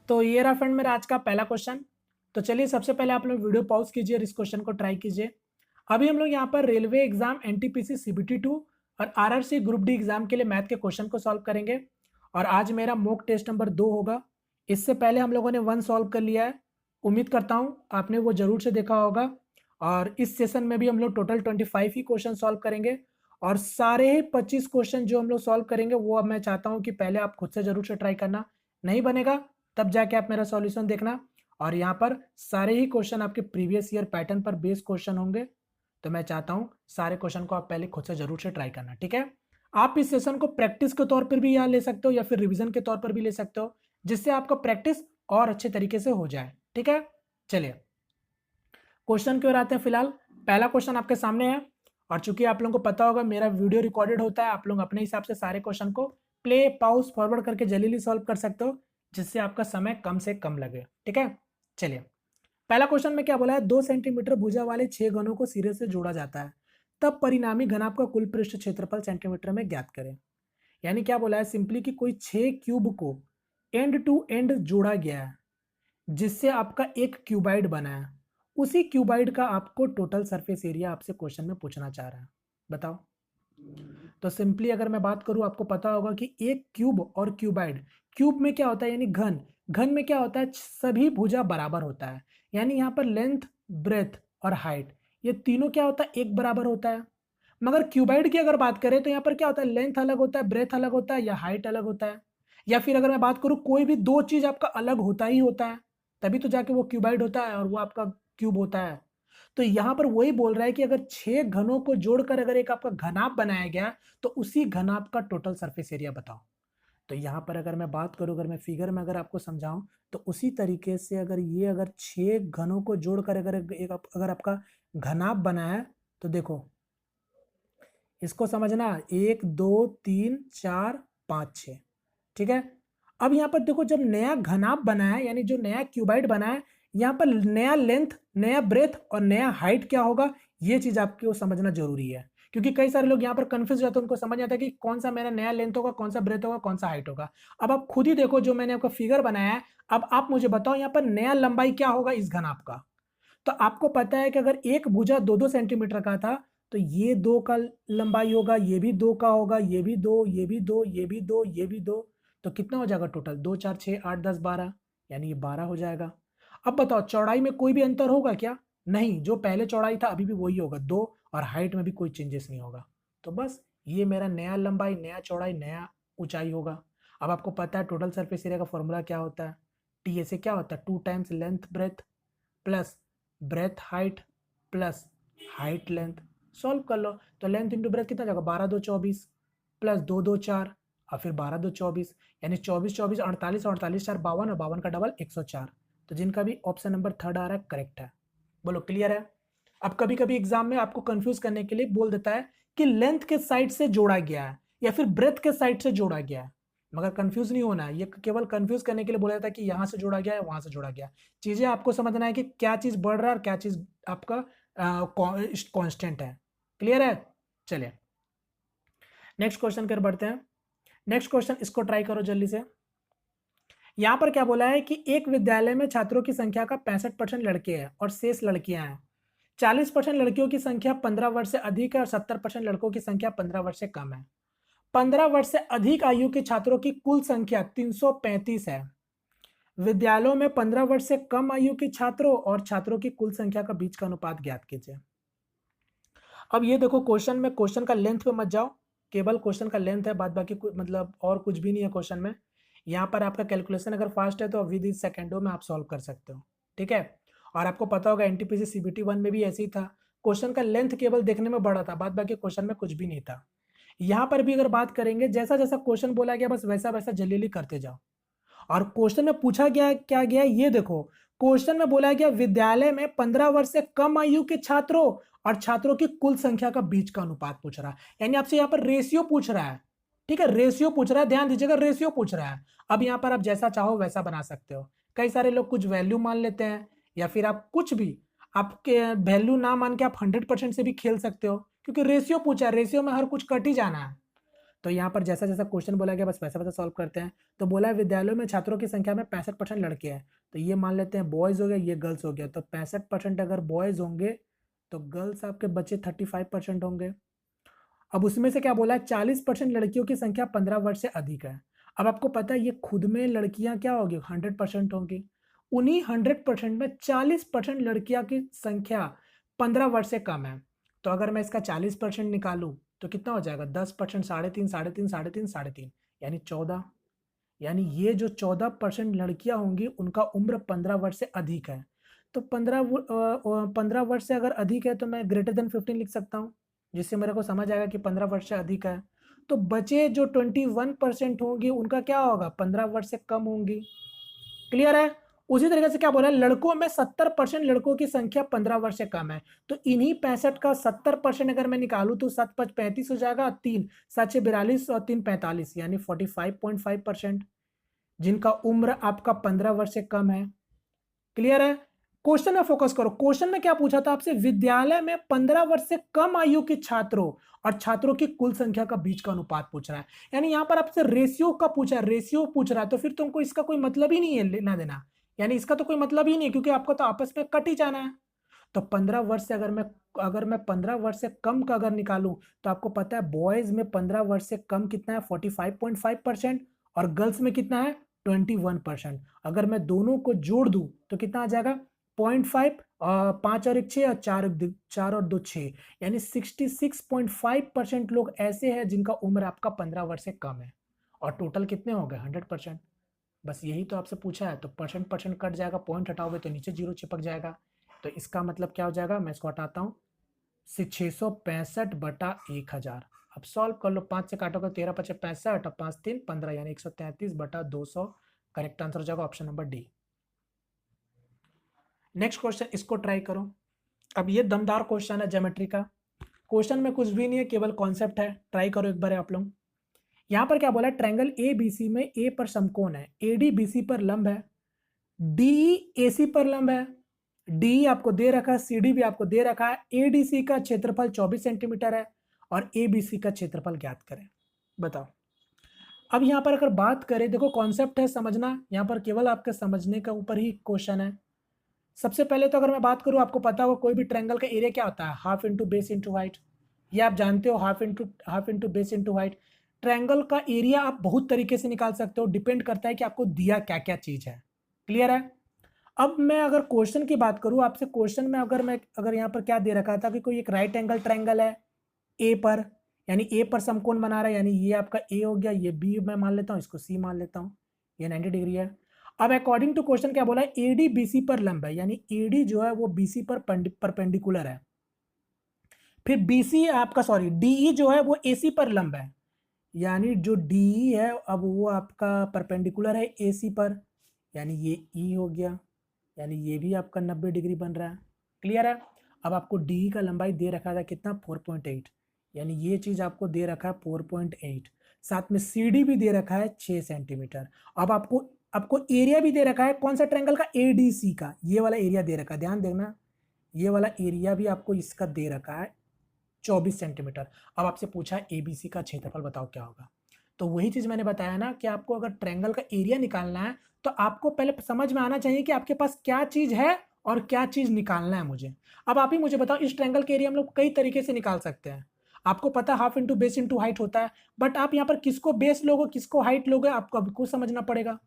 तो ये रहा फ्रेंड मेरा आज का पहला क्वेश्चन। तो चलिए सबसे पहले आप लोग वीडियो पॉज कीजिए और इस क्वेश्चन को ट्राई कीजिए। अभी हम लोग यहाँ पर रेलवे एग्जाम एनटीपीसी सीबीटी 2 और आरआरसी ग्रुप डी एग्जाम के लिए मैथ के क्वेश्चन को सॉल्व करेंगे। और आज मेरा मॉक टेस्ट नंबर 2 होगा। इससे पहले हम लोगों ने 1 सॉल्व कर लिया है। उम्मीद करता हूँ आपने वो जरूर से देखा होगा। और इस सेशन में भी हम लोग टोटल 25 ही क्वेश्चन सॉल्व करेंगे। और सारे ही 25 क्वेश्चन जो हम लोग सॉल्व करेंगे वो अब मैं चाहता हूँ कि पहले आप खुद से जरूर से ट्राई करना। नहीं बनेगा तब जाके आप मेरा सॉल्यूशन देखना। और यहाँ पर सारे ही क्वेश्चन आपके प्रीवियस ईयर पैटर्न पर बेस्ड क्वेश्चन होंगे। तो मैं चाहता हूँ सारे क्वेश्चन को आप पहले खुद से जरूर से ट्राई करना, ठीक है। आप इस सेशन को प्रैक्टिस के तौर पर भी यहाँ ले सकते हो या फिर रिवीजन के तौर पर भी ले सकते हो, जिससे आपका प्रैक्टिस और अच्छे तरीके से हो जाए, ठीक है। चलिए क्वेश्चन की ओर आते हैं। फिलहाल पहला क्वेश्चन आपके सामने है। और चूंकि आप लोगों को पता होगा मेरा वीडियो रिकॉर्डेड होता है, आप लोग अपने हिसाब से सारे क्वेश्चन को प्ले पॉज फॉरवर्ड करके जल्दी सॉल्व कर सकते हो, जिससे आपका समय कम से कम लगे, ठीक है। चलिए पहला क्वेश्चन में क्या बोला है, 2 सेंटीमीटर भुजा वाले 6 घनों को सिरे से जोड़ा जाता है, तब परिणामी घनाभ का कुल पृष्ठ क्षेत्रफल सेंटीमीटर में ज्ञात करें। यानी क्या बोला है सिंपली कि कोई 6 क्यूब को एंड टू एंड जोड़ा गया है, जिससे आपका एक क्यूबाइड बना है। उसी क्यूबाइड का आपको टोटल सरफेस एरिया आपसे क्वेश्चन में पूछना चाह रहा है, बताओ। तो सिंपली अगर मैं बात करूं, आपको पता होगा कि एक क्यूब और क्यूबाइड, क्यूब में क्या होता है यानी घन, घन में क्या होता है सभी भुजा बराबर होता है। यानी यहाँ पर लेंथ, ब्रेथ और हाइट ये तीनों क्या होता है एक बराबर होता है। मगर क्यूबाइड की अगर बात करें तो यहाँ पर क्या होता है लेंथ अलग होता है, ब्रेथ अलग होता है या हाइट अलग होता है। या फिर अगर मैं बात करूं कोई भी दो चीज आपका अलग होता ही होता है, तभी तो जाके वो क्यूबाइड होता है और वो आपका क्यूब होता है। तो यहां पर वही बोल रहा है कि अगर 6 घनों को जोड़कर अगर एक आपका घनाभ बनाया गया तो उसी घनाभ का टोटल सरफेस एरिया बताओ। तो यहां पर अगर मैं बात करूं, अगर मैं फिगर में अगर आपको समझाऊं, तो उसी तरीके से अगर 6 घनों को जोड़कर अगर आपका घनाभ बना है, तो देखो इसको समझना 1 2 3 4 5 6, ठीक है। अब यहाँ पर देखो जब नया घनाभ बना है यानी जो नया क्यूबाइड बना है, यहाँ पर नया लेंथ, नया ब्रेथ और नया हाइट क्या होगा, ये चीज आपको समझना जरूरी है। क्योंकि कई सारे लोग यहाँ पर कंफ्यूज रहते हैं, उनको समझ नहीं आता कि कौन सा मेरा नया लेंथ होगा, कौन सा ब्रेथ होगा, कौन सा हाइट होगा। अब आप खुद ही देखो जो मैंने आपका फिगर बनाया है। अब आप मुझे बताओ यहाँ पर नया लंबाई क्या होगा इस घनाभ का। तो आपको पता है कि अगर एक भुजा 2-2 सेंटीमीटर का था, तो ये 2 का लंबाई होगा, ये भी 2 का होगा, ये भी 2, ये भी 2, ये भी 2, ये भी 2। तो कितना हो जाएगा टोटल, 2 4 6 8 10 12, यानी ये 12 हो जाएगा। अब बताओ चौड़ाई में कोई भी अंतर होगा क्या, नहीं, जो पहले चौड़ाई था अभी भी वही होगा 2, और हाइट में भी कोई चेंजेस नहीं होगा। तो बस ये मेरा नया लंबाई, नया चौड़ाई, नया ऊंचाई होगा। अब आपको पता है टोटल सरफेस एरिया का फॉर्मूला क्या होता है, टी से क्या होता है 2 times length breadth plus breadth height plus height length. Solve कर लो। तो लेंथ इंटू ब्रेथ कितना जाएगा, 12 2 24 प्लस 2 2 4 और फिर 12 2 24, यानी 24 24 48, 48 4 52 और 52 का डबल 104। तो जिनका भी ऑप्शन नंबर 3 आ रहा है करेक्ट है। बोलो क्लियर है। अब कभी कभी एग्जाम में आपको कंफ्यूज करने के लिए बोल देता है कि लेंथ के साइड से जोड़ा गया है या फिर ब्रेथ के साइड से जोड़ा गया है, मगर कंफ्यूज नहीं होना है। ये केवल कंफ्यूज करने के लिए बोला जाता है कि यहां से जोड़ा गया है, वहां से जोड़ा गया है। चीजें आपको समझना है कि क्या चीज बढ़ रहा है और क्या चीज आपका कांस्टेंट है। क्लियर है। चलिए नेक्स्ट क्वेश्चन कर बढ़ते हैं। नेक्स्ट क्वेश्चन इसको ट्राई करो जल्दी से। यहां पर क्या बोला है कि एक विद्यालय में छात्रों की संख्या का 65% लड़के हैं और शेष लड़कियां हैं। 40% लड़कियों की संख्या 15 वर्ष से अधिक है और 70% लड़कों की संख्या 15 वर्ष से कम है। 15 वर्ष से अधिक आयु के छात्रों की कुल संख्या 335 है। विद्यालयों में 15 वर्ष से कम आयु के छात्रों और छात्रों की कुल संख्या का बीच का अनुपात ज्ञात कीजिए। अब ये देखो क्वेश्चन में, क्वेश्चन का लेंथ पे मत जाओ, केवल क्वेश्चन का लेंथ है, बाद बाकी मतलब और कुछ भी नहीं है क्वेश्चन में। यहाँ पर आपका कैलकुलेशन अगर फास्ट है तो विद इन सेकेंडों में आप सॉल्व कर सकते हो, ठीक है। और आपको पता होगा एनटीपीसी सीबीटी 1 में भी ऐसे ही था, क्वेश्चन का लेंथ केवल देखने में बड़ा था, बाद बाकी क्वेश्चन में कुछ भी नहीं था। यहाँ पर भी अगर बात करेंगे, जैसा जैसा क्वेश्चन बोला गया बस वैसा वैसा जल्दी करते जाओ। और क्वेश्चन में पूछा गया क्या गया, ये देखो क्वेश्चन में बोला गया विद्यालय में 15 वर्ष से कम आयु के छात्रों और छात्रों की कुल संख्या का बीच का अनुपात पूछ रहा है, यानी आपसे यहाँ पर रेशियो पूछ रहा है, ठीक है, रेशियो पूछ रहा है, ध्यान दीजिएगा रेशियो पूछ रहा है। अब यहाँ पर आप जैसा चाहो वैसा बना सकते हो। कई सारे लोग कुछ वैल्यू मान लेते हैं, या फिर आप कुछ भी आपके वैल्यू ना मान के आप 100% से भी खेल सकते हो, क्योंकि रेशियो पूछा है, रेशियो में हर कुछ कट ही जाना है। तो यहाँ पर जैसा जैसा क्वेश्चन बोला गया बस वैसा वैसा सॉल्व करते हैं। तो बोला है विद्यालयों में छात्रों की संख्या में 65% लड़के हैं, तो ये मान लेते हैं बॉयज़ हो गया, ये गर्ल्स हो गया। तो 65% अगर बॉयज़ होंगे तो गर्ल्स आपके बच्चे 35% होंगे। अब उसमें से क्या बोला है, 40% लड़कियों की संख्या 15 वर्ष से अधिक है। अब आपको पता है ये खुद में लड़कियां क्या होगी, 100% होंगी। उन्हीं 100% में 40% लड़कियां की संख्या 15 वर्ष से कम है। तो अगर मैं इसका 40% निकालूं तो कितना हो जाएगा, 10%, 3.5, 3.5, 3.5, 3.5 यानी 14। यानी ये जो 14% लड़कियां होंगी उनका उम्र 15 वर्ष से अधिक है। तो 15 वर्ष से अगर अधिक है तो मैं ग्रेटर देन 15 लिख सकता हूँ, जिससे मेरे को समझ आएगा कि 15 वर्ष से अधिक है। तो बचे जो 21% होंगी उनका क्या होगा, 15 वर्ष से कम होंगी। क्लियर है। उसी तरीके से क्या बोला है, लड़कों में 70% लड़कों की संख्या 15 वर्ष से कम है। तो इन्हीं 65 का 70% अगर मैं निकालूं तो 7 5 35 हो जाएगा, 3 7 6 42 और 3 45 यानी 45.5% जिनका उम्र आपका 15 वर्ष से कम है। क्लियर है। क्वेश्चन में फोकस करो। क्वेश्चन में क्या पूछा था आपसे, विद्यालय में 15 वर्ष से कम आयु के छात्रों और छात्रों की कुल संख्या का बीच का अनुपात पूछ रहा है। यानी यहां पर आपसे रेशियो का पूछा है, रेशियो पूछ रहा है, तो फिर तुमको इसका कोई मतलब ही नहीं है लेना देना, यानी इसका तो कोई मतलब ही नहीं, क्योंकि आपको तो आपस में कट ही जाना है। तो 15 वर्ष से अगर मैं 15 वर्ष से कम का अगर निकालूं तो आपको पता है बॉयज में 15 वर्ष से कम कितना है, 45.5%, और गर्ल्स में कितना है, 21%। अगर मैं दोनों को जोड़ दूं तो कितना आ जाएगा, 0.5, 5 और 1 6 और 4 और 2 6, यानी 66.5% लोग ऐसे हैं जिनका उम्र आपका 15 वर्ष से कम है। और टोटल कितने हो गए, 100%। बस यही तो आपसे पूछा है। तो परसेंट परसेंट कट जाएगा, पॉइंट हटाओगे तो नीचे जीरो चिपक जाएगा। तो इसका मतलब क्या हो जाएगा, मैं इसको हटाता हूँ, 665/1000। अब सॉल्व कर लो, 5 से काटोगे 13 5 65 और 5 3 15 यानी 133/200। करेक्ट आंसर हो जाएगा option number D. Next question, इसको ट्राई करो। अब ये दमदार क्वेश्चन है ज्योमेट्री का। क्वेश्चन में कुछ भी नहीं है, केवल कॉन्सेप्ट है। ट्राई करो एक बार आप लोग। यहां पर क्या बोला है, ट्रायंगल ए बी सी में ए पर समकोण है, एडी बीसी पर लंब है, डी एसी पर लंब है, डी आपको दे रखा है, सीडी भी आपको दे रखा है, एडीसी का क्षेत्रफल 24 सेंटीमीटर है और एबीसी का क्षेत्रफल ज्ञात करें। बताओ। अब यहां पर अगर बात करें, देखो कॉन्सेप्ट है समझना, यहां पर केवल आपके समझने के ऊपर ही क्वेश्चन है। सबसे पहले तो अगर मैं बात करूं, आपको पता होगा कोई भी ट्रायंगल का एरिया क्या होता है, half into base into height. ये आप जानते हो, half into base into height. Triangle का एरिया आप बहुत तरीके से निकाल सकते हो, डिपेंड करता है कि आपको दिया क्या क्या चीज है। क्लियर है। अब मैं अगर क्वेश्चन की बात करूं आपसे, क्वेश्चन में अगर यहाँ पर क्या दे रखा था कि कोई एक राइट एंगल ट्रायंगल है ए पर, यानी ए पर समकोण बना रहा है, यानी ये आपका ए हो गया, ये बी मैं मान लेता हूं, इसको सी मान लेता हूं, ये 90 डिग्री है। अब अकॉर्डिंग टू क्वेश्चन क्या बोला है, एडी बीसी पर लंब है, यानी एडी जो है वो बीसी पर परपेंडिकुलर है। फिर बीसी आपका सॉरी डीई जो है वो एसी पर लंब है, यानी जो डीई है अब वो आपका परपेंडिकुलर है एसी पर, यानी ये ई हो गया, यानी ये भी आपका 90 डिग्री बन रहा है। क्लियर है। अब आपको डी का लंबाई दे रखा था कितना, 4.8, यानी ये चीज आपको दे रखा है 4.8। साथ में सी डी भी दे रखा है 6 सेंटीमीटर। अब आपको आपको एरिया भी दे रखा है, कौन सा ट्रायंगल का, एडीसी का, ये वाला एरिया दे रखा है, ध्यान देना, ये वाला एरिया भी आपको इसका दे रखा है 24 सेंटीमीटर। अब आपसे पूछा है एबीसी का क्षेत्रफल बताओ क्या होगा। तो वही चीज मैंने बताया ना कि आपको अगर ट्रायंगल का एरिया निकालना है तो आपको पहले समझ में आना चाहिए कि आपके पास क्या चीज है और क्या चीज निकालना है मुझे। अब आप ही मुझे बताओ, इस ट्रायंगल के एरिया हम लोग कई तरीके से निकाल सकते हैं। आपको पता है half into base into height होता है, बट आप यहाँ पर किसको बेस लोगे किसको हाइट लोगे आपको आपको समझना पड़ेगा।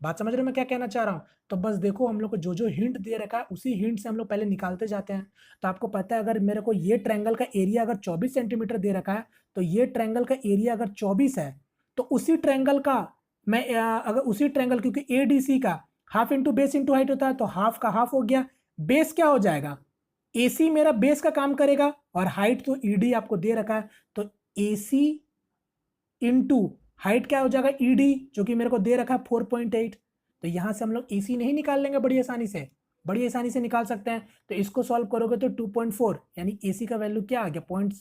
बात समझ रहे हो मैं क्या कहना चाह रहा हूँ। तो बस देखो हम लोग को जो जो हिंट दे रखा है उसी हिंट से हम लोग पहले निकालते जाते हैं। तो आपको पता है अगर मेरे को ये ट्रायंगल का एरिया अगर 24 सेंटीमीटर दे रखा है, तो ये ट्रायंगल का एरिया अगर 24 है तो उसी ट्रायंगल का मैं अगर उसी ट्रायंगल, क्योंकि एडीसी का half into base into height होता है, तो हाफ का हाफ हो गया, बेस क्या हो जाएगा, एसी मेरा बेस का काम करेगा, और हाइट तो ईडी आपको दे रखा है, तो एसी इंटू हाइट क्या हो जाएगा, ईडी, जो कि मेरे को दे रखा है 4.8। तो यहां से हम लोग एसी नहीं निकाल लेंगे, बड़ी आसानी से निकाल सकते हैं। तो इसको सॉल्व करोगे तो 2.4, यानी एसी का वैल्यू क्या आ गया, पॉइंट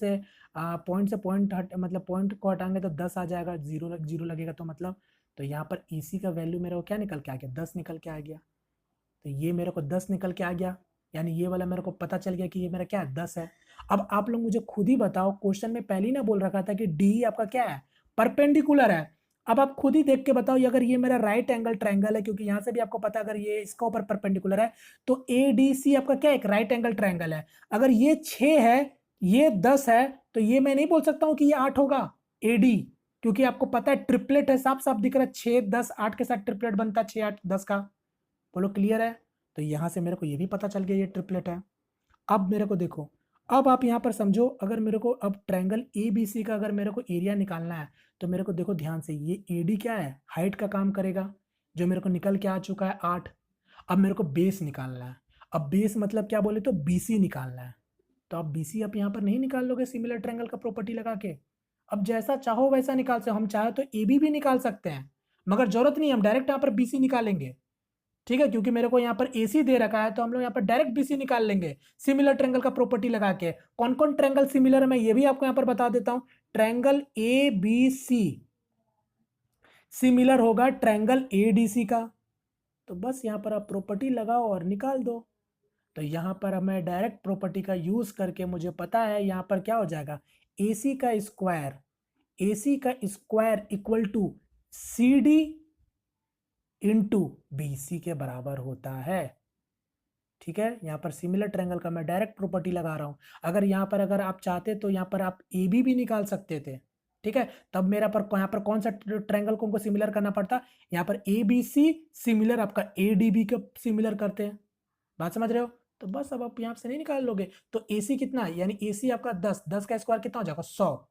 हट मतलब पॉइंट को हटाएंगे तो 10 आ जाएगा, जीरो लगेगा तो मतलब, तो यहाँ पर एसी का वैल्यू मेरे को क्या निकल के आ गया, 10 निकल के आ गया। तो ये मेरे को 10 निकल के आ गया, यानी ये वाला मेरे को पता चल गया कि ये मेरा क्या है, 10 है। अब आप लोग मुझे खुद ही बताओ, क्वेश्चन में पहले ही ना बोल रखा था कि डी आपका क्या है, परपेंडिकुलर है। अब आप खुद ही देख के बताओ, अगर ये मेरा राइट एंगल ट्रायंगल है, क्योंकि यहां से भी आपको पता है अगर ये इसका ऊपर परपेंडिकुलर है तो एडीसी आपका क्या है, एक राइट एंगल ट्रायंगल है। अगर ये 6 है, ये 10 है, तो ये मैं नहीं बोल सकता हूं कि ये 8 होगा एडी, क्योंकि आपको पता है ट्रिपलेट है, साफ साफ दिख रहा है 6 10 8 के साथ ट्रिपलेट बनता है 6 8 10 का। बोलो क्लियर है? तो यहां से मेरे को ये भी पता चल गया ये ट्रिपलेट है। अब मेरे को देखो, अब आप यहां पर समझो, अगर मेरे को अब ट्रायंगल ए बी सी का अगर मेरे को एरिया निकालना है तो मेरे को देखो ध्यान से, ये एडी क्या है, हाइट का काम करेगा, जो मेरे को निकल के आ चुका है 8। अब मेरे को बेस निकालना है। अब बेस मतलब क्या बोले तो बीसी निकालना है। तो आप बीसी आप यहाँ पर नहीं निकाल लोगे सिमिलर ट्रायंगल का प्रॉपर्टी लगा के? अब जैसा चाहो वैसा निकाल सकते, हम चाहे तो ए बी भी निकाल सकते हैं, मगर जरूरत नहीं, हम डायरेक्ट यहाँ पर बीसी निकालेंगे। ठीक है, क्योंकि मेरे को यहाँ पर एसी दे रखा है तो हम लोग यहाँ पर डायरेक्ट बीसी निकाल लेंगे सिमिलर ट्रायंगल का प्रॉपर्टी लगा के। कौन कौन ट्रायंगल सिमिलर है मैं ये भी आपको यहाँ पर बता देता हूं। Triangle A B C similar होगा ट्रायंगल एडीसी का। तो बस यहाँ पर आप प्रॉपर्टी लगाओ और निकाल दो। तो यहाँ पर हमें डायरेक्ट प्रॉपर्टी का यूज करके मुझे पता है यहाँ पर क्या हो जाएगा, AC का square equal to CD into BC के बराबर होता है। ठीक है, यहाँ पर सिमिलर ट्रायंगल का मैं डायरेक्ट प्रॉपर्टी लगा रहा हूं। अगर यहाँ पर अगर आप चाहते तो यहाँ पर आप AB भी निकाल सकते थे। ठीक है, तब मेरा पर यहाँ पर कौन सा ट्रायंगल को सिमिलर करना पड़ता, यहाँ पर ABC सिमिलर आपका ADB के सिमिलर करते हैं। बात समझ रहे हो? तो बस अब आप यहाँ से नहीं निकाल लोगे। तो AC कितना है, यानी AC आपका 10, 10 का स्क्वायर कितना हो जाएगा 100।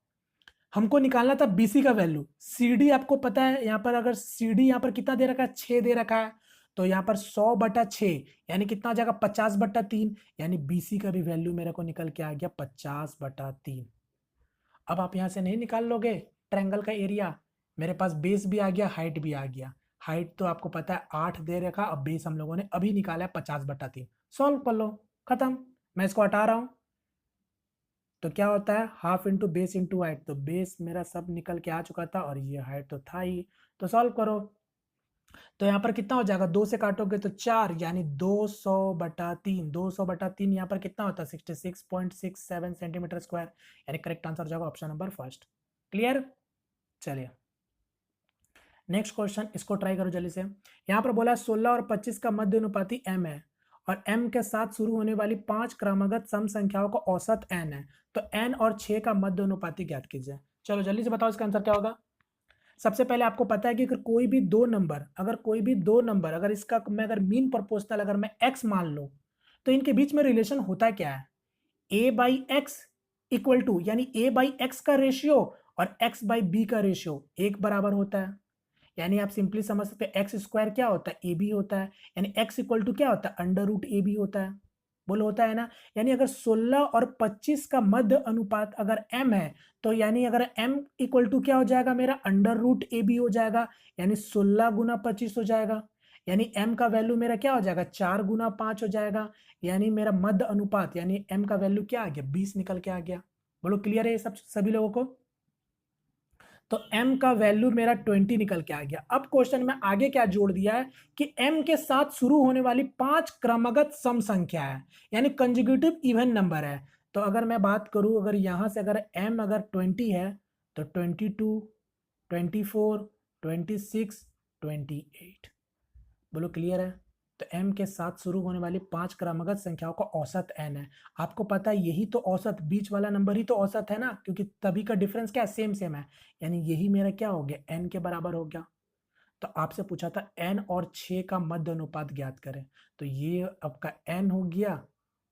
हमको निकालना था BC का वैल्यू। CD आपको पता है यहाँ पर, अगर CD यहाँ पर कितना दे रखा है, 6 दे रखा है, तो यहाँ पर 100/6 यानी कितना आ जाएगा 50/3, यानी BC का भी वैल्यू मेरे को निकल के आ गया 50/3। अब आप यहाँ से नहीं निकाल लोगे ट्रायंगल का एरिया, मेरे पास बेस भी आ गया, हाइट भी आ गया। हाइट तो आपको पता है 8 दे रखा, अब बेस हम लोगों ने अभी निकाला है 50/3। सॉल्व कर लो, खत्म। मैं इसको हटा रहा हूं तो क्या होता है, half into base into height, तो बेस मेरा सब निकल के आ चुका था और ये हाइट तो था ही। तो सॉल्व करो, तो यहाँ पर कितना हो जाएगा, 2 से काटोगे तो 4, यानी 200/3। 200/3 यहाँ पर कितना होता है 66.67 सेंटीमीटर स्क्वायर, यानी करेक्ट आंसर हो जाएगा ऑप्शन नंबर फर्स्ट। क्लियर? चलिए नेक्स्ट क्वेश्चन, इसको ट्राई करो जल्दी से। यहाँ पर बोला 16 और 25 का मध्य अनुपाती m है और m के साथ शुरू होने वाली 5 क्रमागत सम संख्याओं का औसत n है, तो n और 6 का मध्य अनुपाती ज्ञात कीजिए। चलो जल्दी से बताओ इसका आंसर क्या होगा। सबसे पहले आपको पता है कि अगर कोई भी दो नंबर अगर इसका मैं अगर मीन प्रोपोर्शनल अगर मैं x मान लूं तो इनके बीच में रिलेशन होता क्या है, a/x इक्वल टू, यानी a/x का रेशियो और x/b का रेशियो एक बराबर होता है। यानी आप सिंपली समझ सकते हैं एक्स स्क्वायर क्या होता है, AB होता है, यानी x इक्वल टू क्या होता है, √AB होता है। बोलो होता है ना। यानी अगर 16 और 25 का मध्य अनुपात अगर m है, तो यानी अगर m इक्वल टू क्या हो जाएगा मेरा, √AB हो जाएगा, यानी 16 गुना 25 हो जाएगा। यानी m का वैल्यू मेरा क्या हो जाएगा, 4 गुना 5 हो जाएगा। यानी मेरा मध्य अनुपात यानी m का वैल्यू क्या आ गया, 20 निकल के आ गया। बोलो क्लियर है ये सब सभी लोगों को? तो m का वैल्यू मेरा 20 निकल के आ गया। अब क्वेश्चन में आगे क्या जोड़ दिया है कि m के साथ शुरू होने वाली 5 क्रमगत सम संख्या है, यानी कंजुगेटिव इवन नंबर है। तो अगर मैं बात करूं, अगर यहां से अगर m अगर 20 है तो 22, 24, 26, 28। बोलो क्लियर है? तो m के साथ शुरू होने वाली 5 क्रमगत संख्याओं का औसत n है। आपको पता है यही तो औसत, बीच वाला नंबर ही तो औसत है ना, क्योंकि तभी का डिफरेंस क्या है, सेम सेम है। यानी यही मेरा क्या हो गया, n के बराबर हो गया। तो आपसे पूछा था n और 6 का मध्य अनुपात ज्ञात करें, तो ये आपका n हो गया।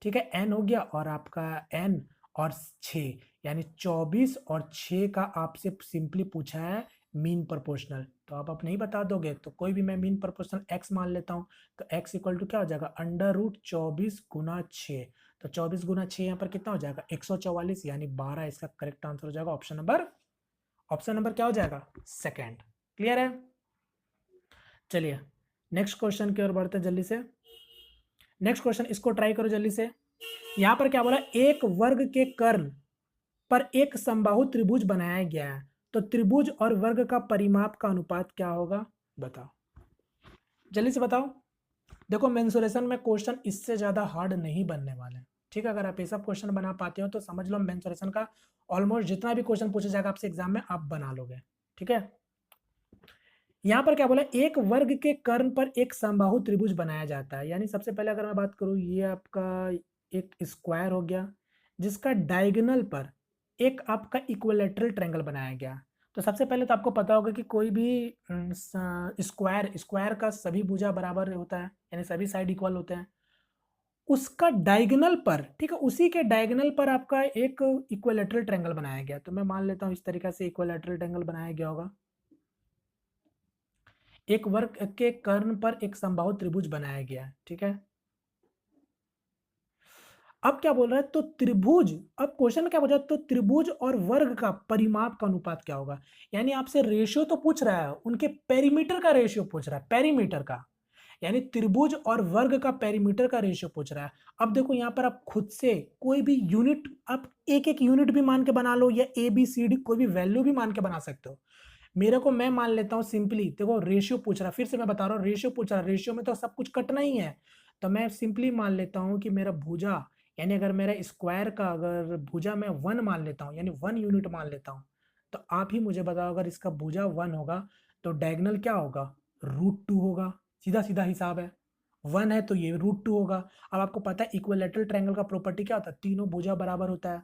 ठीक है, n हो गया और आपका n और 6 यानी 24 और 6 का आपसे सिंपली पूछा है मीन प्रोपोर्शनल। तो आप नहीं बता दोगे तो कोई भी मैं मीन प्रोपोर्शनल x मान लेता हूं, तो x इक्वल टू क्या हो जाएगा, √24 गुना 6। तो 24 गुना 6 यहाँ पर कितना हो जाएगा 144, यानी 12 इसका करेक्ट आंसर हो जाएगा ऑप्शन नंबर क्या हो जाएगा, सेकेंड। क्लियर है? चलिए नेक्स्ट क्वेश्चन की ओर बढ़ते हैं जल्दी से। नेक्स्ट क्वेश्चन इसको ट्राई करो जल्दी से। यहां पर क्या बोला, एक वर्ग के कर्ण पर एक समबाहु त्रिभुज बनाया गया है, तो त्रिभुज और वर्ग का परिमाप का अनुपात क्या होगा, बताओ जल्दी से बताओ। देखो मेंसुरेशन में क्वेश्चन इससे ज्यादा हार्ड नहीं बनने वाले हैं। ठीक है, अगर आप ये सब क्वेश्चन बना पाते हो तो समझ लो मेंसुरेशन का ऑलमोस्ट जितना भी क्वेश्चन पूछा जाएगा आपसे एग्जाम में आप बना लोगे। ठीक है, यहाँ पर क्या बोला, एक वर्ग के कर्ण पर एक समबाहु त्रिभुज बनाया जाता है। यानी सबसे पहले अगर मैं बात करूँ, ये आपका एक स्क्वायर हो गया जिसका डायगोनल पर एक आपका इक्विलेटरल ट्रायंगल बनाया गया। तो सबसे पहले तो आपको पता होगा कि कोई भी स्क्वायर स्क्वायर का सभी भुजा बराबर होता है, यानी सभी साइड इक्वल होते हैं। उसका डायगोनल पर, ठीक है, उसी के डायगोनल पर आपका एक इक्विलेटरल ट्रायंगल बनाया गया। तो मैं मान लेता हूँ इस तरीके से इक्विलेटरल ट्रायंगल बनाया गया होगा। एक वर्ग के कर्ण पर एक समबाहु त्रिभुज बनाया गया है। ठीक है, अब क्या बोल रहा है, तो त्रिभुज, अब क्वेश्चन में क्या बोल रहा है, तो त्रिभुज और वर्ग का परिमाप का अनुपात क्या होगा। यानी आपसे रेशियो तो पूछ रहा है, उनके पेरीमीटर का रेशियो पूछ रहा है, पेरीमीटर का, यानी त्रिभुज और वर्ग का पेरीमीटर का रेशियो पूछ रहा है। अब देखो यहाँ पर आप खुद से कोई भी यूनिट, आप एक एक यूनिट भी मान के बना लो, या ए बी सी डी कोई भी वैल्यू भी मान के बना सकते हो। मेरे को, मैं मान लेता हूँ सिंपली, देखो रेशियो पूछ रहा है, फिर से मैं बता रहा हूँ रेशियो पूछ रहा है, रेशियो में तो सब कुछ कटना ही है। तो मैं सिंपली मान लेता हूँ कि मेरा भुजा, यानी अगर मेरा स्क्वायर का अगर भुजा मैं 1 मान लेता हूँ, यानी 1 यूनिट मान लेता हूँ, तो आप ही मुझे बताओ अगर इसका भुजा 1 होगा तो डायगोनल क्या होगा, √2 होगा। सीधा सीधा हिसाब है, 1 है तो ये √2 होगा। अब आपको पता है इक्विलेटरल ट्रायंगल का प्रॉपर्टी क्या होता है, तीनों भुजा बराबर होता है।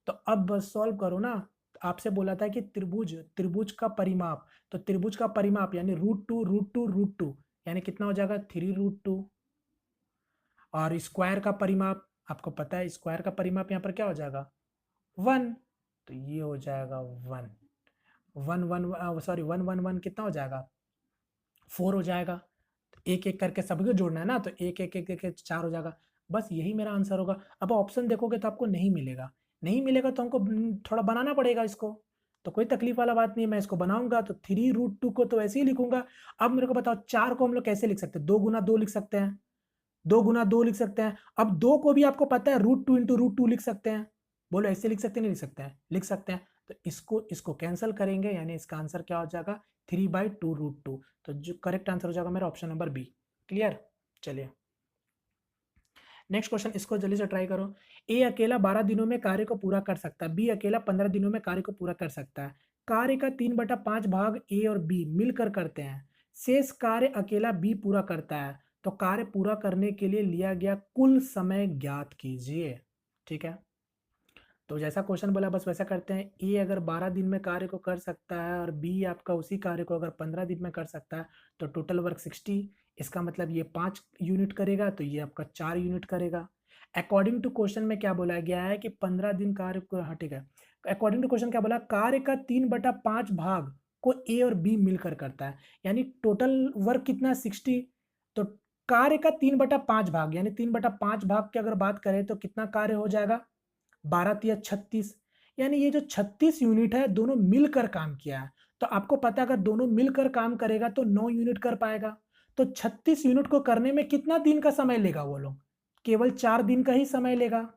तो अब बस सॉल्व करो ना। आपसे बोला था कि त्रिभुज, त्रिभुज का परिमाप, तो त्रिभुज का परिमाप यानी √2 यानी कितना हो जाएगा 3√2। और स्क्वायर का परिमाप आपको पता है, स्क्वायर का परिमाप यहाँ पर क्या हो जाएगा 1, तो ये हो जाएगा 1 1 1 सॉरी 1 1 1 कितना हो जाएगा 4 हो जाएगा। एक एक करके सभी को जोड़ना है ना, तो एक एक एक एक 4 हो जाएगा। बस यही मेरा आंसर होगा। अब ऑप्शन देखोगे तो आपको नहीं मिलेगा, नहीं मिलेगा तो हमको थोड़ा बनाना पड़ेगा इसको। तो कोई तकलीफ वाला बात नहीं है, मैं इसको बनाऊंगा तो 3√2 को तो ऐसे ही लिखूंगा। अब मेरे को बताओ 4 को हम लोग कैसे लिख सकते हैं, 2 गुना 2 लिख सकते हैं, 2 गुना 2 लिख सकते हैं। अब 2 को भी आपको पता है √2 इंटू √2 लिख सकते हैं। बोलो ऐसे लिख सकते हैं, नहीं लिख सकते हैं, लिख सकते हैं। तो इसको इसको कैंसिल करेंगे, यानी इसका आंसर क्या हो जाएगा 3/2√2। तो जो करेक्ट आंसर हो जाएगा मेरा ऑप्शन नंबर बी। क्लियर, चलिए नेक्स्ट क्वेश्चन, इसको जल्दी से ट्राई करो। ए अकेला 12 दिनों में कार्य को पूरा कर सकता है, बी अकेला 15 दिनों में कार्य को पूरा कर सकता है। कार्य का 3/5 भाग ए और बी मिलकर करते हैं, शेष कार्य अकेला बी पूरा करता है, तो कार्य पूरा करने के लिए लिया गया कुल समय ज्ञात कीजिए। ठीक है, तो जैसा क्वेश्चन बोला बस वैसा करते हैं। ए अगर 12 दिन में कार्य को कर सकता है और बी आपका उसी कार्य को अगर 15 दिन में कर सकता है, तो टोटल वर्क 60। इसका मतलब ये 5 यूनिट करेगा तो ये आपका 4 यूनिट करेगा। अकॉर्डिंग टू क्वेश्चन में क्या बोला गया है कि 15 दिन कार्य को, हाँ ठीक है, अकॉर्डिंग टू क्वेश्चन क्या बोला, कार्य का 3/5 भाग को ए और बी मिलकर करता है, यानी टोटल वर्क कितना 60। तो कार्य का 3/5 भाग, यानी 3/5 भाग की अगर बात करें तो कितना कार्य हो जाएगा 12 या 36, यानी ये जो 36 यूनिट है दोनों मिलकर काम किया है। तो आपको पता है अगर दोनों मिलकर काम करेगा तो 9 यूनिट कर पाएगा। तो 36 यूनिट को करने में कितना दिन का समय लेगा वो लोग, केवल 4 दिन का ही समय लेगा,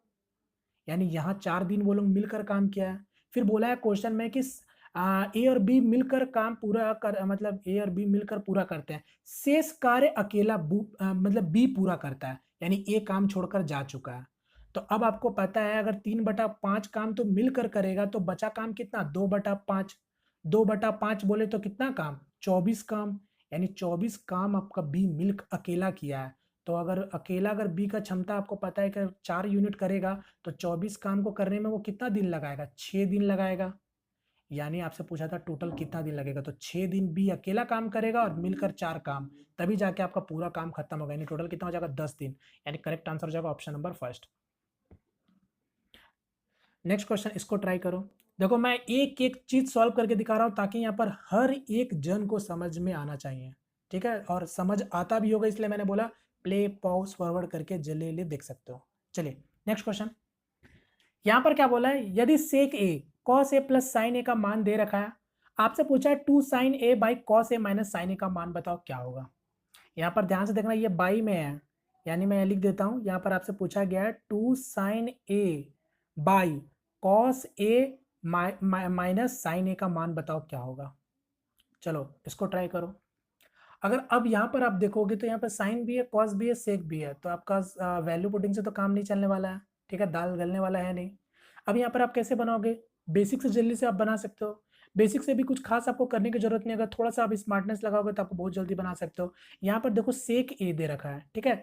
यानी यहाँ 4 दिन वो लोग मिलकर काम किया है। फिर बोला है क्वेश्चन में कि ए और बी मिलकर काम पूरा कर, मतलब ए और बी मिलकर पूरा करते हैं, शेष कार्य अकेला मतलब बी पूरा करता है, यानी ए काम छोड़कर जा चुका है। तो अब आपको पता है अगर 3/5 काम तो मिलकर करेगा तो बचा काम कितना 2/5, 2/5 बोले तो कितना काम 24 काम, यानी 24 काम आपका बी मिल अकेला किया है। तो अगर अकेला, अगर बी का क्षमता आपको पता है कि 4 यूनिट करेगा, तो 24 काम को करने में वो कितना दिन लगाएगा 6 दिन लगाएगा। यानी आपसे पूछा था टोटल कितना दिन लगेगा, तो 6 दिन बी अकेला काम करेगा और मिलकर 4 काम, तभी जाके आपका पूरा काम खत्म होगा, यानी टोटल कितना हो जाएगा 10 दिन, यानी करेक्ट आंसर हो जाएगा option number first. Next question, इसको ट्राई करो। देखो मैं एक एक चीज सॉल्व करके दिखा रहा हूं ताकि यहाँ पर हर एक जन को समझ में आना चाहिए। ठीक है, और समझ आता भी होगा, इसलिए मैंने बोला प्ले पॉज फॉरवर्ड करके जल्दी देख सकते हो। चलिए नेक्स्ट क्वेश्चन, यहां पर क्या बोला है, यदि sec A cos A plus sine A का मान दे रखा है, आपसे पूछा है 2 sine A by cos A minus sine A का मान बताओ क्या होगा। यहाँ पर ध्यान से देखना, ये बाई में है, यानी मैं लिख देता हूं, यहाँ पर आपसे पूछा गया है 2 sine A by cos A minus sine A का मान बताओ क्या होगा। चलो इसको ट्राई करो। अगर अब यहाँ पर आप देखोगे तो यहाँ पर साइन भी है, कॉस भी है, सेक भी है, तो आपका वैल्यू पुटिंग से तो काम नहीं चलने वाला है। ठीक है, दाल गलने वाला है नहीं। अब यहाँ पर आप कैसे बनाओगे, बेसिक से जल्दी से आप बना सकते हो। बेसिक से भी कुछ खास आपको करने की जरूरत नहीं, अगर थोड़ा सा आप स्मार्टनेस लगाओगे तो आपको बहुत जल्दी बना सकते हो। यहाँ पर देखो सेक ए दे रखा है, ठीक है,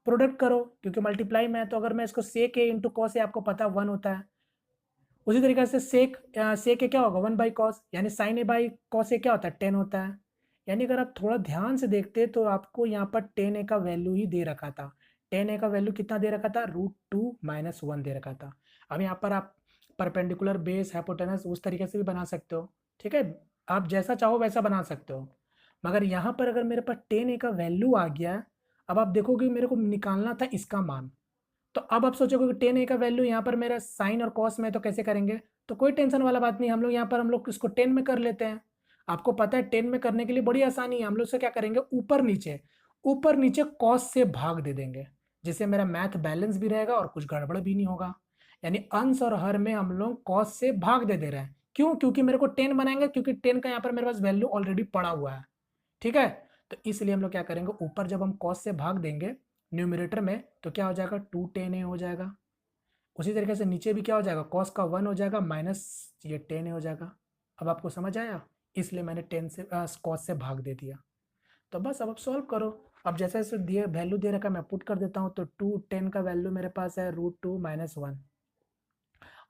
प्रोडक्ट करो क्योंकि मल्टीप्लाई में है, तो अगर मैं इसको सेक ए इंटू कॉस ए, आपको पता 1 होता है। उसी तरीके से सेक ए क्या होगा 1 बाई कॉस, यानी साइन ए बाई कॉस ए क्या होता है 10 होता है। यानी अगर आप थोड़ा ध्यान से देखते तो आपको यहाँ पर 10 ए का वैल्यू ही दे रखा था। 10 ए का वैल्यू कितना दे रखा था, √2 - 1 दे रखा था। अब यहाँ पर आप परपेंडिकुलर बेस हाइपोटेनस उस तरीके से भी बना सकते हो, ठीक है, आप जैसा चाहो वैसा बना सकते हो। मगर यहाँ पर अगर मेरे पास 10 ए का वैल्यू आ गया, अब आप देखोगे मेरे को निकालना था इसका मान, तो अब आप सोचोगे कि 10 ए का वैल्यू यहाँ पर मेरा साइन और कॉस में, तो कैसे करेंगे, तो कोई टेंशन वाला बात नहीं, हम लोग यहाँ पर हम लोग इसको 10 में कर लेते हैं। आपको पता है 10 में करने के लिए बड़ी आसानी है, हम लोग से क्या करेंगे, ऊपर नीचे कॉस से भाग दे देंगे, जिससे मेरा मैथ बैलेंस भी रहेगा और कुछ गड़बड़ भी नहीं होगा। यानी अंश और हर में हम लोग कॉस से भाग दे रहे हैं, क्यों, क्योंकि मेरे को 10 बनाएंगे, क्योंकि 10 का यहाँ पर मेरे पास वैल्यू ऑलरेडी पड़ा हुआ है, ठीक है। तो इसलिए हम लोग क्या करेंगे, ऊपर जब हम कॉस से भाग देंगे न्यूमरेटर में, तो क्या हो जाएगा 210 ए हो जाएगा। उसी तरीके से नीचे भी क्या हो जाएगा, कॉस का 1 हो जाएगा माइनस ये 10 ए हो जाएगा। अब आपको समझ आया, इसलिए मैंने 10 से कॉस से भाग दे दिया। तो बस अब आप सॉल्व करो। अब जैसे जैसे दिए वैल्यू दे रखा है मैं पुट कर देता हूँ, तो 210 का वैल्यू मेरे पास है √2 - 1,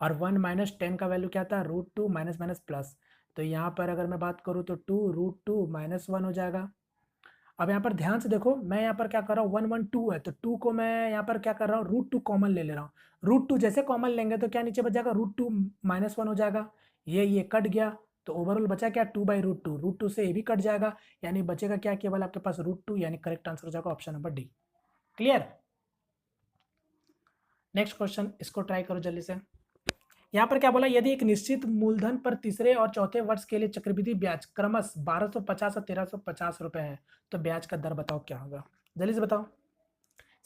और 1 - 10 का वैल्यू क्या था, √2 माइनस माइनस प्लस। तो यहाँ पर अगर मैं बात करूँ तो 2√2 - 1 हो जाएगा। अब यहाँ पर ध्यान से देखो, मैं यहाँ पर क्या कर रहा हूँ, 1 1 2 है, तो 2 को मैं यहाँ पर क्या कर रहा हूँ, √2 कॉमन ले रहा हूँ। √2 जैसे कॉमन लेंगे तो क्या नीचे बच जाएगा, √2 - 1 हो जाएगा। ये कट गया, तो ओवरऑल बचा क्या, 2/√2, √2 से ये भी कट जाएगा, यानी बचेगा क्या, केवल आपके पास √2, यानी करेक्ट आंसर हो जाएगा option number D. Clear. Next question, इसको ट्राई करो जल्दी से। यहाँ पर क्या बोला, यदि एक निश्चित मूलधन पर तीसरे और चौथे वर्ष के लिए चक्रवृद्धि ब्याज क्रमश 1250 और 1350 रुपए है, तो ब्याज का दर बताओ क्या होगा, जल्दी से बताओ।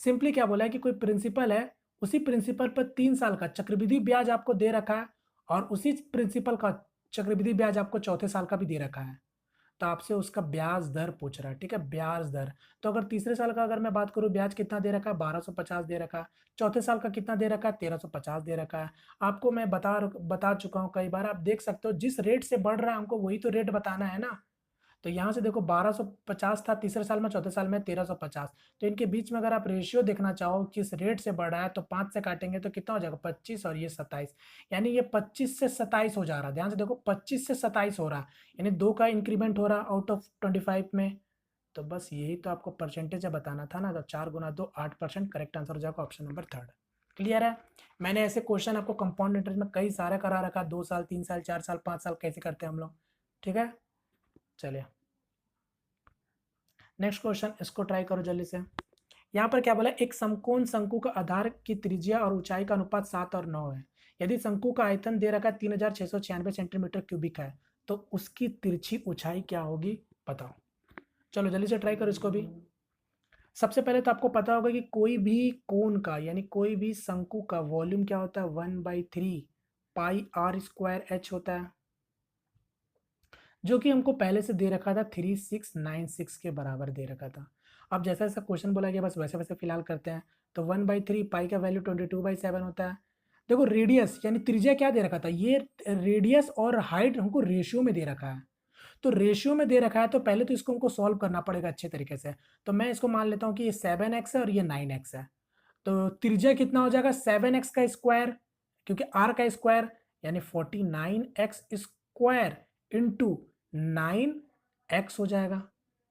सिंपली क्या बोला है कि कोई प्रिंसिपल है, उसी प्रिंसिपल पर 3 साल का चक्रवृद्धि ब्याज आपको दे रखा है, और उसी प्रिंसिपल का चक्रवृद्धि ब्याज आपको चौथे साल का भी दे रखा है। तो आपसे उसका ब्याज दर पूछ रहा है, ठीक है, ब्याज दर। तो अगर तीसरे साल का अगर मैं बात करूं, ब्याज कितना दे रखा है, 1250 दे रखा है। चौथे साल का कितना दे रखा है, 1350 दे रखा है। आपको मैं बता चुका हूं कई बार, आप देख सकते हो जिस रेट से बढ़ रहा है हमको वही तो रेट बताना है ना। तो यहाँ से देखो 1250 था तीसरे साल में, चौथे साल में 1350। तो इनके बीच में अगर आप रेशियो देखना चाहो किस रेट से बढ़ रहा है, तो 5 से काटेंगे तो कितना हो जाएगा, 25, और ये 27, यानी ये 25 से 27 हो जा रहा है। ध्यान से देखो 25 से 27 हो रहा है, यानी 2 का इंक्रीमेंट हो रहा है आउट ऑफ 25 में। तो बस यही तो आपको परसेंटेज बताना था ना, तो 4 गुना 2 8%, करेक्ट आंसर हो जाएगा ऑप्शन नंबर 3। क्लियर है। मैंने ऐसे क्वेश्चन आपको कंपाउंड इंटरेस्ट में कई सारे करा रखा, 2 साल 3 साल 4 साल 5 साल कैसे करते हैं हम लोग, ठीक है। चलिए नेक्स्ट क्वेश्चन, इसको ट्राई करो जल्दी से। यहाँ पर क्या बोला, एक समकोण शंकु का आधार की त्रिज्या और ऊंचाई का अनुपात 7 और 9 है। यदि शंकु का आयतन दे रखा है 3696 सेंटीमीटर क्यूबिक है, तो उसकी तिरछी ऊंचाई क्या होगी बताओ। चलो जल्दी से ट्राई करो इसको भी। सबसे पहले तो आपको पता होगा कि कोई भी कोण का, यानी कोई भी शंकु का वॉल्यूम क्या होता है, 1/3 πr² होता है, जो कि हमको पहले से दे रखा था 3696 के बराबर दे रखा था। अब जैसा जैसा क्वेश्चन बोला गया बस वैसे वैसे फिलहाल करते हैं। तो 1/3 पाई का वैल्यू 22/7 होता है। देखो रेडियस यानी त्रिज्या क्या दे रखा था, ये रेडियस और हाइट हमको रेशियो में दे रखा है। तो रेशियो में दे रखा है तो पहले तो इसको हमको सॉल्व करना पड़ेगा अच्छे तरीके से। तो मैं इसको मान लेता हूँ कि ये 7x है और ये 9x है। तो त्रिज्या कितना हो जाएगा, 7x का स्क्वायर, क्योंकि r का स्क्वायर, यानी 49x² इंटू 9x हो जाएगा,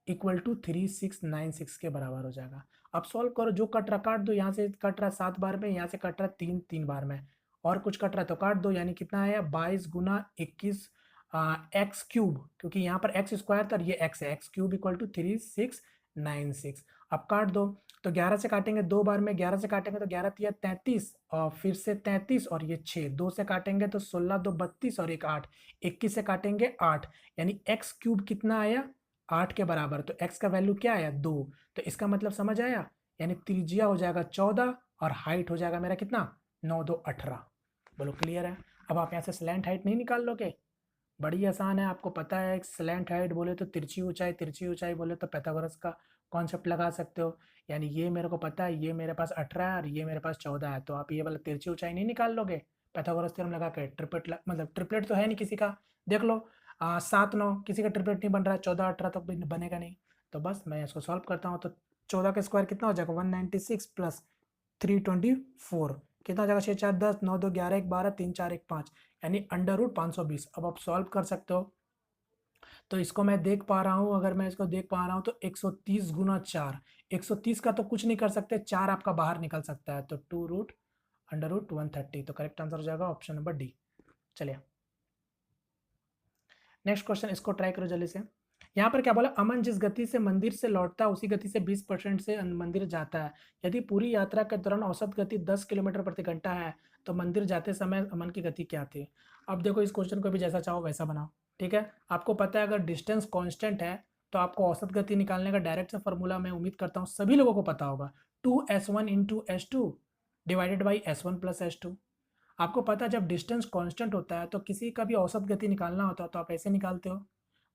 इक्वल टू 3696 के बराबर हो जाएगा। अब सॉल्व करो, जो कट रहा काट दो, यहाँ से कट रहा 7 बार में, यहाँ से कट रहा 3 बार में, और कुछ कट रहा तो काट दो, यानी कितना आया 22 गुना 21 x³, क्योंकि यहाँ पर x² था और ये x है, x³ इक्वल टू 3696। अब काट दो, तो 11 से काटेंगे 2 बार में, 11 से काटेंगे तो 11 तिया 33, और फिर से 33 और ये 6, 2 से काटेंगे तो 16 2 32 और एक 8, 21 से काटेंगे 8, यानी x³ कितना आया 8 के बराबर। तो x का वैल्यू क्या आया 2। तो इसका मतलब समझ आया, यानी त्रिज्या हो जाएगा 14 और हाइट हो जाएगा मेरा कितना 9 2 18। बोलो क्लियर है। अब आप यहाँ से स्लैंट हाइट नहीं निकाल लोगे, बड़ी आसान है, आपको पता है स्लैंट हाइट बोले तो तिरछी ऊंचाई बोले तो पाइथागोरस का कॉन्सेप्ट लगा सकते हो। यानी ये मेरे को पता है, ये मेरे पास 18 है और ये मेरे पास 14 है, तो आप ये वाला तिरछी ऊंचाई नहीं निकाल लोगे पाइथागोरस थ्योरम लगा के। ट्रिपलेट मतलब ट्रिपलेट तो है नहीं किसी का, देख लो 7 9 किसी का ट्रिपलेट नहीं बन रहा है, 14 18 तो बनेगा नहीं। तो बस मैं इसको सॉल्व करता हूँ, तो 14 का स्क्वायर कितना हो जाएगा 196 प्लस 324 कितना हो जाएगा 6 4 10 9 2 11 1 12 3 4 1 5 यानी अंडर रूट 520। अब आप सॉल्व कर सकते हो। तो इसको मैं देख पा रहा हूँ, अगर मैं इसको देख पा रहा हूँ तो 130 गुना 4, 130 का तो कुछ नहीं कर सकते, 4 आपका बाहर निकल सकता है, तो 2 रूट अंडर रूट 130, तो करेक्ट आंसर हो जाएगा ऑप्शन नंबर डी। चलिए नेक्स्ट क्वेश्चन, इसको ट्राई करो जल्दी से। यहाँ पर क्या बोला, अमन जिस गति से मंदिर से लौटता है उसी गति से 20% से मंदिर जाता है। यदि पूरी यात्रा के दौरान औसत गति 10 किलोमीटर प्रति घंटा है तो मंदिर जाते समय अमन की गति क्या थी। अब देखो इस क्वेश्चन को भी जैसा चाहो वैसा बनाओ, ठीक है। आपको पता है अगर डिस्टेंस कांस्टेंट है तो आपको औसत गति निकालने का डायरेक्ट से फॉर्मूला मैं उम्मीद करता हूँ सभी लोगों को पता होगा, 2s1 into s2 divided by s1 plus s2। आपको पता है जब डिस्टेंस कांस्टेंट होता है तो किसी का भी औसत गति निकालना होता है तो आप ऐसे निकालते हो।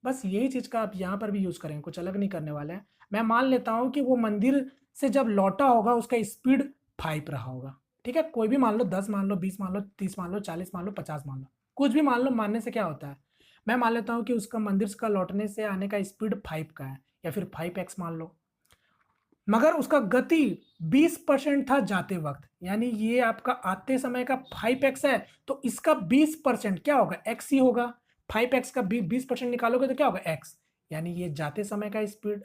बस यही चीज़ का आप यहाँ पर भी यूज़ करेंगे, कुछ अलग नहीं करने वाले हैं। मैं मान लेता हूँ कि वो मंदिर से जब लौटा होगा उसका स्पीड 5 रहा होगा, ठीक है। कोई भी मान लो, 10 मान लो, 20 मान लो, 30 मान लो, 40 मान लो, 50 मान लो, कुछ भी मान लो। मानने से क्या होता है, मैं मान लेता हूँ कि उसका मंदिर का लौटने से आने का स्पीड 5 का है या फिर 5x मान लो, मगर उसका गति 20% था जाते वक्त, यानी ये आपका आते समय का 5x है तो इसका 20% क्या होगा, x ही होगा। 5x का 20% निकालोगे तो क्या होगा, x। यानी ये जाते समय का स्पीड,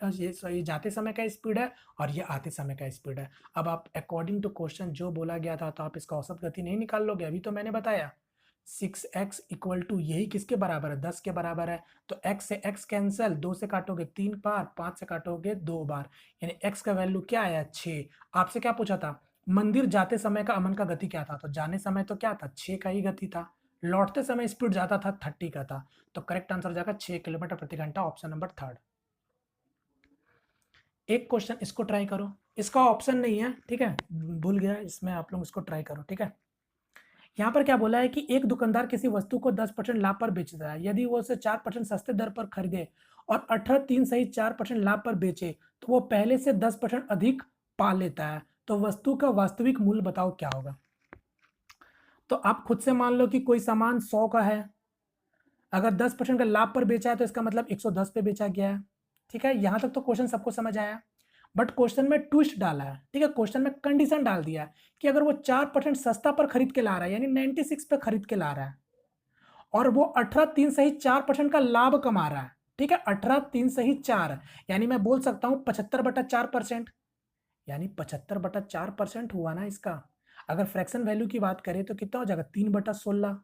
ये जाते समय का स्पीड है और ये आते समय का स्पीड है। अब आप अकॉर्डिंग टू क्वेश्चन जो बोला गया था तो आप इसका औसत गति नहीं निकाल लोगे, अभी तो मैंने बताया 6x इक्वल टू यही किसके बराबर है, 10 के बराबर है। तो x से x कैंसिल, 2 से काटोगे 3 बार, 5 से काटोगे 2 बार, यानी x का वैल्यू क्या आया 6। आपसे क्या पूछा था, मंदिर जाते समय का अमन का गति क्या था, तो जाने समय तो क्या था 6 का ही गति था, लौटते समय स्पीड जाता था 30 का था। तो करेक्ट आंसर जाएगा 6 किलोमीटर प्रति घंटा, ऑप्शन नंबर 3। एक क्वेश्चन इसको ट्राई करो, इसका ऑप्शन नहीं है, ठीक है, भूल गया इसमें, आप लोग इसको ट्राई करो, ठीक है। यहाँ पर क्या बोला है कि एक दुकानदार किसी वस्तु को 10% लाभ पर बेचता है, यदि वो उसे 4% सस्ते दर पर खरीदे और 18 सहित 4% लाभ पर बेचे तो वो पहले से 10% अधिक पा लेता है, तो वस्तु का वास्तविक मूल्य बताओ क्या होगा। तो आप खुद से मान लो कि कोई सामान 100 का है, अगर 10% का लाभ पर बेचा है तो इसका मतलब 110 पे बेचा गया है, ठीक है। यहां तक तो क्वेश्चन सबको समझ आया, बट क्वेश्चन में ट्विस्ट डाला है, ठीक है। क्वेश्चन में कंडीशन डाल दिया है कि अगर वो 4% सस्ता पर खरीद के ला रहा है, यानी 96 पे खरीद के ला रहा है, और वो 18 सहित 4% का लाभ कमा रहा है, ठीक है। 18 सहित 4 यानी मैं बोल सकता हूं 75/4%, यानी 75/4% हुआ ना इसका। अगर फ्रैक्शन वैल्यू की बात करें तो कितना हो जाएगा 3/16,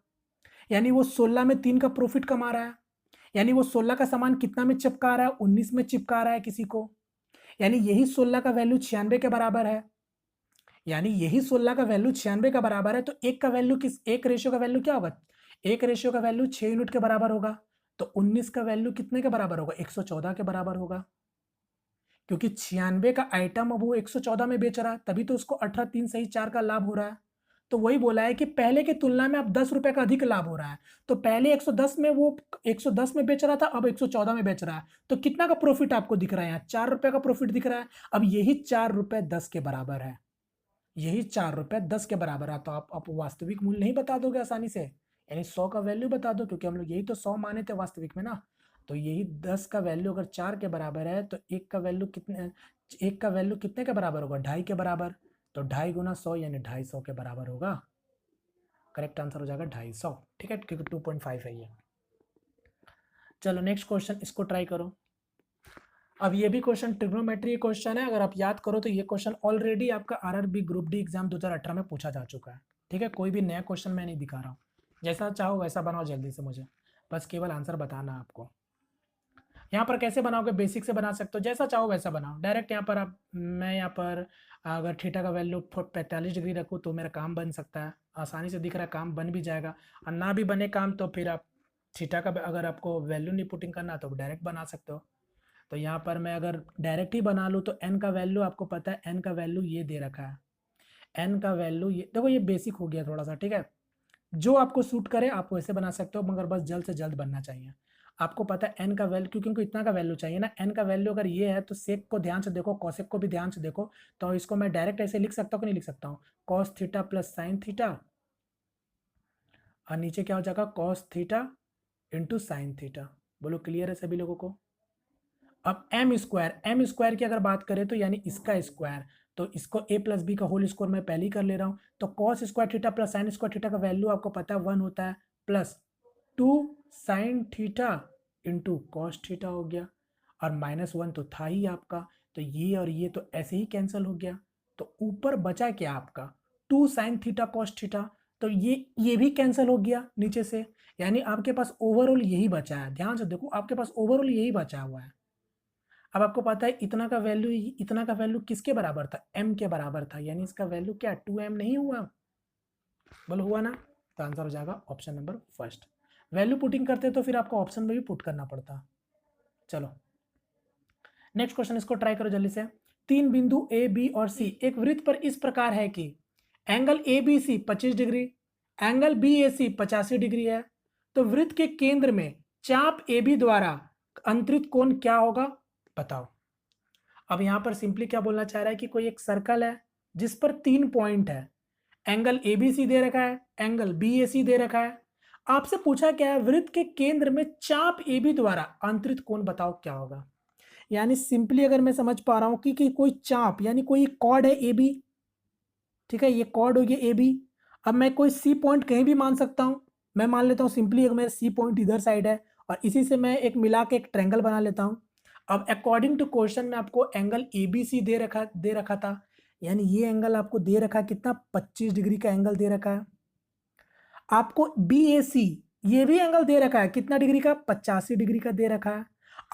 यानी वो 16 में 3 का प्रॉफिट कमा रहा है, यानी वो 16 का सामान कितना में चिपका रहा है, 19 में चिपका रहा है किसी को, यानी यही 16 का वैल्यू 96 के बराबर है, यानी यही 16 का वैल्यू 96 का बराबर है। तो एक का वैल्यू किस, एक रेशियो का वैल्यू क्या होगा, एक रेशियो का वैल्यू 6 यूनिट के बराबर होगा, तो 19 का वैल्यू कितने के बराबर होगा, 114 के बराबर होगा, क्योंकि 96 का आइटम अब वो 114 में बेच रहा है, तभी तो उसको 18 सही 4 का लाभ हो रहा है। तो वही बोला है कि पहले की तुलना में अब 10 रुपए का अधिक लाभ हो रहा है, तो पहले 110 में वो 110 में बेच रहा था, अब 114 में बेच रहा है, तो कितना का प्रॉफिट आपको दिख रहा है, यहाँ 4 रुपए का प्रॉफिट दिख रहा है। अब यही 4 रुपए 10 के बराबर है, यही 4 रुपए 10 के बराबर है, तो आप वास्तविक मूल्य नहीं बता दोगे आसानी से, यानी 100 का वैल्यू बता दो, क्योंकि हम लोग यही तो 100 माने थे वास्तविक में ना। तो यही 10 का वैल्यू अगर 4 के बराबर है तो एक का वैल्यू कितने, एक का वैल्यू कितने के बराबर होगा, 2.5 के बराबर, तो 2.5 गुना 100 यानी 250 के बराबर होगा। करेक्ट आंसर हो जाएगा 250, ठीक है, क्योंकि 2.5 है ये। चलो नेक्स्ट क्वेश्चन, इसको ट्राई करो। अब ये भी क्वेश्चन ट्रिग्नोमेट्री क्वेश्चन है, अगर आप याद करो तो ये क्वेश्चन ऑलरेडी आपका आरआरबी ग्रुप डी एग्जाम 2018 में पूछा जा चुका है, ठीक है। कोई भी नया क्वेश्चन मैं नहीं दिखा रहा हूँ, जैसा चाहो वैसा बनाओ जल्दी से, मुझे बस केवल आंसर बताना है आपको। यहाँ पर कैसे बनाओगे, बेसिक से बना सकते हो, जैसा चाहो वैसा बनाओ डायरेक्ट। यहाँ पर आप, मैं यहाँ पर अगर थीटा का वैल्यू 45 डिग्री रखूँ तो मेरा काम बन सकता है, आसानी से दिख रहा है, काम बन भी जाएगा। और ना भी बने काम तो फिर आप थीटा का अगर आपको वैल्यू नहीं पुटिंग करना तो डायरेक्ट बना सकते हो। तो यहाँ पर मैं अगर डायरेक्ट ही बना लूँ तो n का वैल्यू आपको पता है, n का वैल्यू ये दे रखा है, n का वैल्यू ये देखो, ये बेसिक हो गया थोड़ा सा, ठीक है। जो आपको सूट करे आप वैसे बना सकते हो, मगर बस जल्द से जल्द बनना चाहिए। आपको पता है एन का वैल्यू, क्योंकि इनको इतना का वैल्यू चाहिए ना, एन का वैल्यू अगर ये है तो सेक को ध्यान से देखो, कॉसेक को भी ध्यान से देखो, तो इसको मैं डायरेक्ट ऐसे लिख सकता हूँ कि नहीं लिख सकता हूँ, cos theta plus sine theta, और नीचे क्या हो जाएगा, cos theta into sine theta. बोलो क्लियर है सभी लोगों को। अब एम स्क्वायर की अगर बात करें तो यानी इसका स्क्वायर, तो इसको ए प्लस बी का होल स्क्वायर मैं पहले ही कर ले रहा हूँ, तो cos square theta plus sine square theta का वैल्यू आपको पता है 1 होता है, plus 2 sine theta into cos theta हो गया, और -1 तो था ही आपका, तो ये और ये तो ऐसे ही कैंसिल हो गया, तो ऊपर बचा क्या आपका 2 साइन थीटा कॉस थीटा, तो ये भी कैंसिल हो गया नीचे से, यानी आपके पास ओवरऑल यही बचा है, ध्यान से देखो आपके पास ओवरऑल यही बचा हुआ है। अब आपको पता है इतना का वैल्यू किसके बराबर था, m के बराबर था, यानी इसका वैल्यू क्या 2m नहीं हुआ, बोलो हुआ ना, तो आंसर हो जाएगा option number first. Value putting करते तो फिर आपको ऑप्शन में भी पुट करना पड़ता। चलो नेक्स्ट क्वेश्चन, इसको ट्राई करो जल्दी से। तीन बिंदु ए बी और सी एक वृत्त पर इस प्रकार है कि angle A B C 25 degree, angle B A C 85 degree है, तो वृत्त के केंद्र में चाप ए बी द्वारा अंतरित कोण क्या होगा, बताओ। अब यहां पर सिंपली क्या बोलना चाह रहा है कि कोई एक सर्कल है जिस पर 3 पॉइंट है, एंगल ए बी सी दे रखा है, एंगल बी ए सी दे रखा है, आपसे पूछा क्या है वृत्त के केंद्र में चाप ए बी द्वारा अंतरित कोण बताओ क्या होगा। यानी सिंपली अगर मैं समझ पा रहा हूं कि कोई चाप यानी कोई कॉर्ड है ए बी, ठीक है, ये कॉर्ड हो गया ए बी। अब मैं कोई सी पॉइंट कहीं भी मान सकता हूं, मैं मान लेता हूं सिंपली अगर मेरा सी पॉइंट इधर साइड है और इसी से मैं एक मिला के एक ट्रायंगल बना लेता हूं। अब अकॉर्डिंग टू क्वेश्चन में आपको एंगल ए बी सी दे रखा था, यानी ये एंगल आपको दे रखा है कितना 25 डिग्री का एंगल दे रखा है। आपको बी ए सी ये भी एंगल दे रखा है कितना डिग्री का 85 डिग्री का दे रखा है।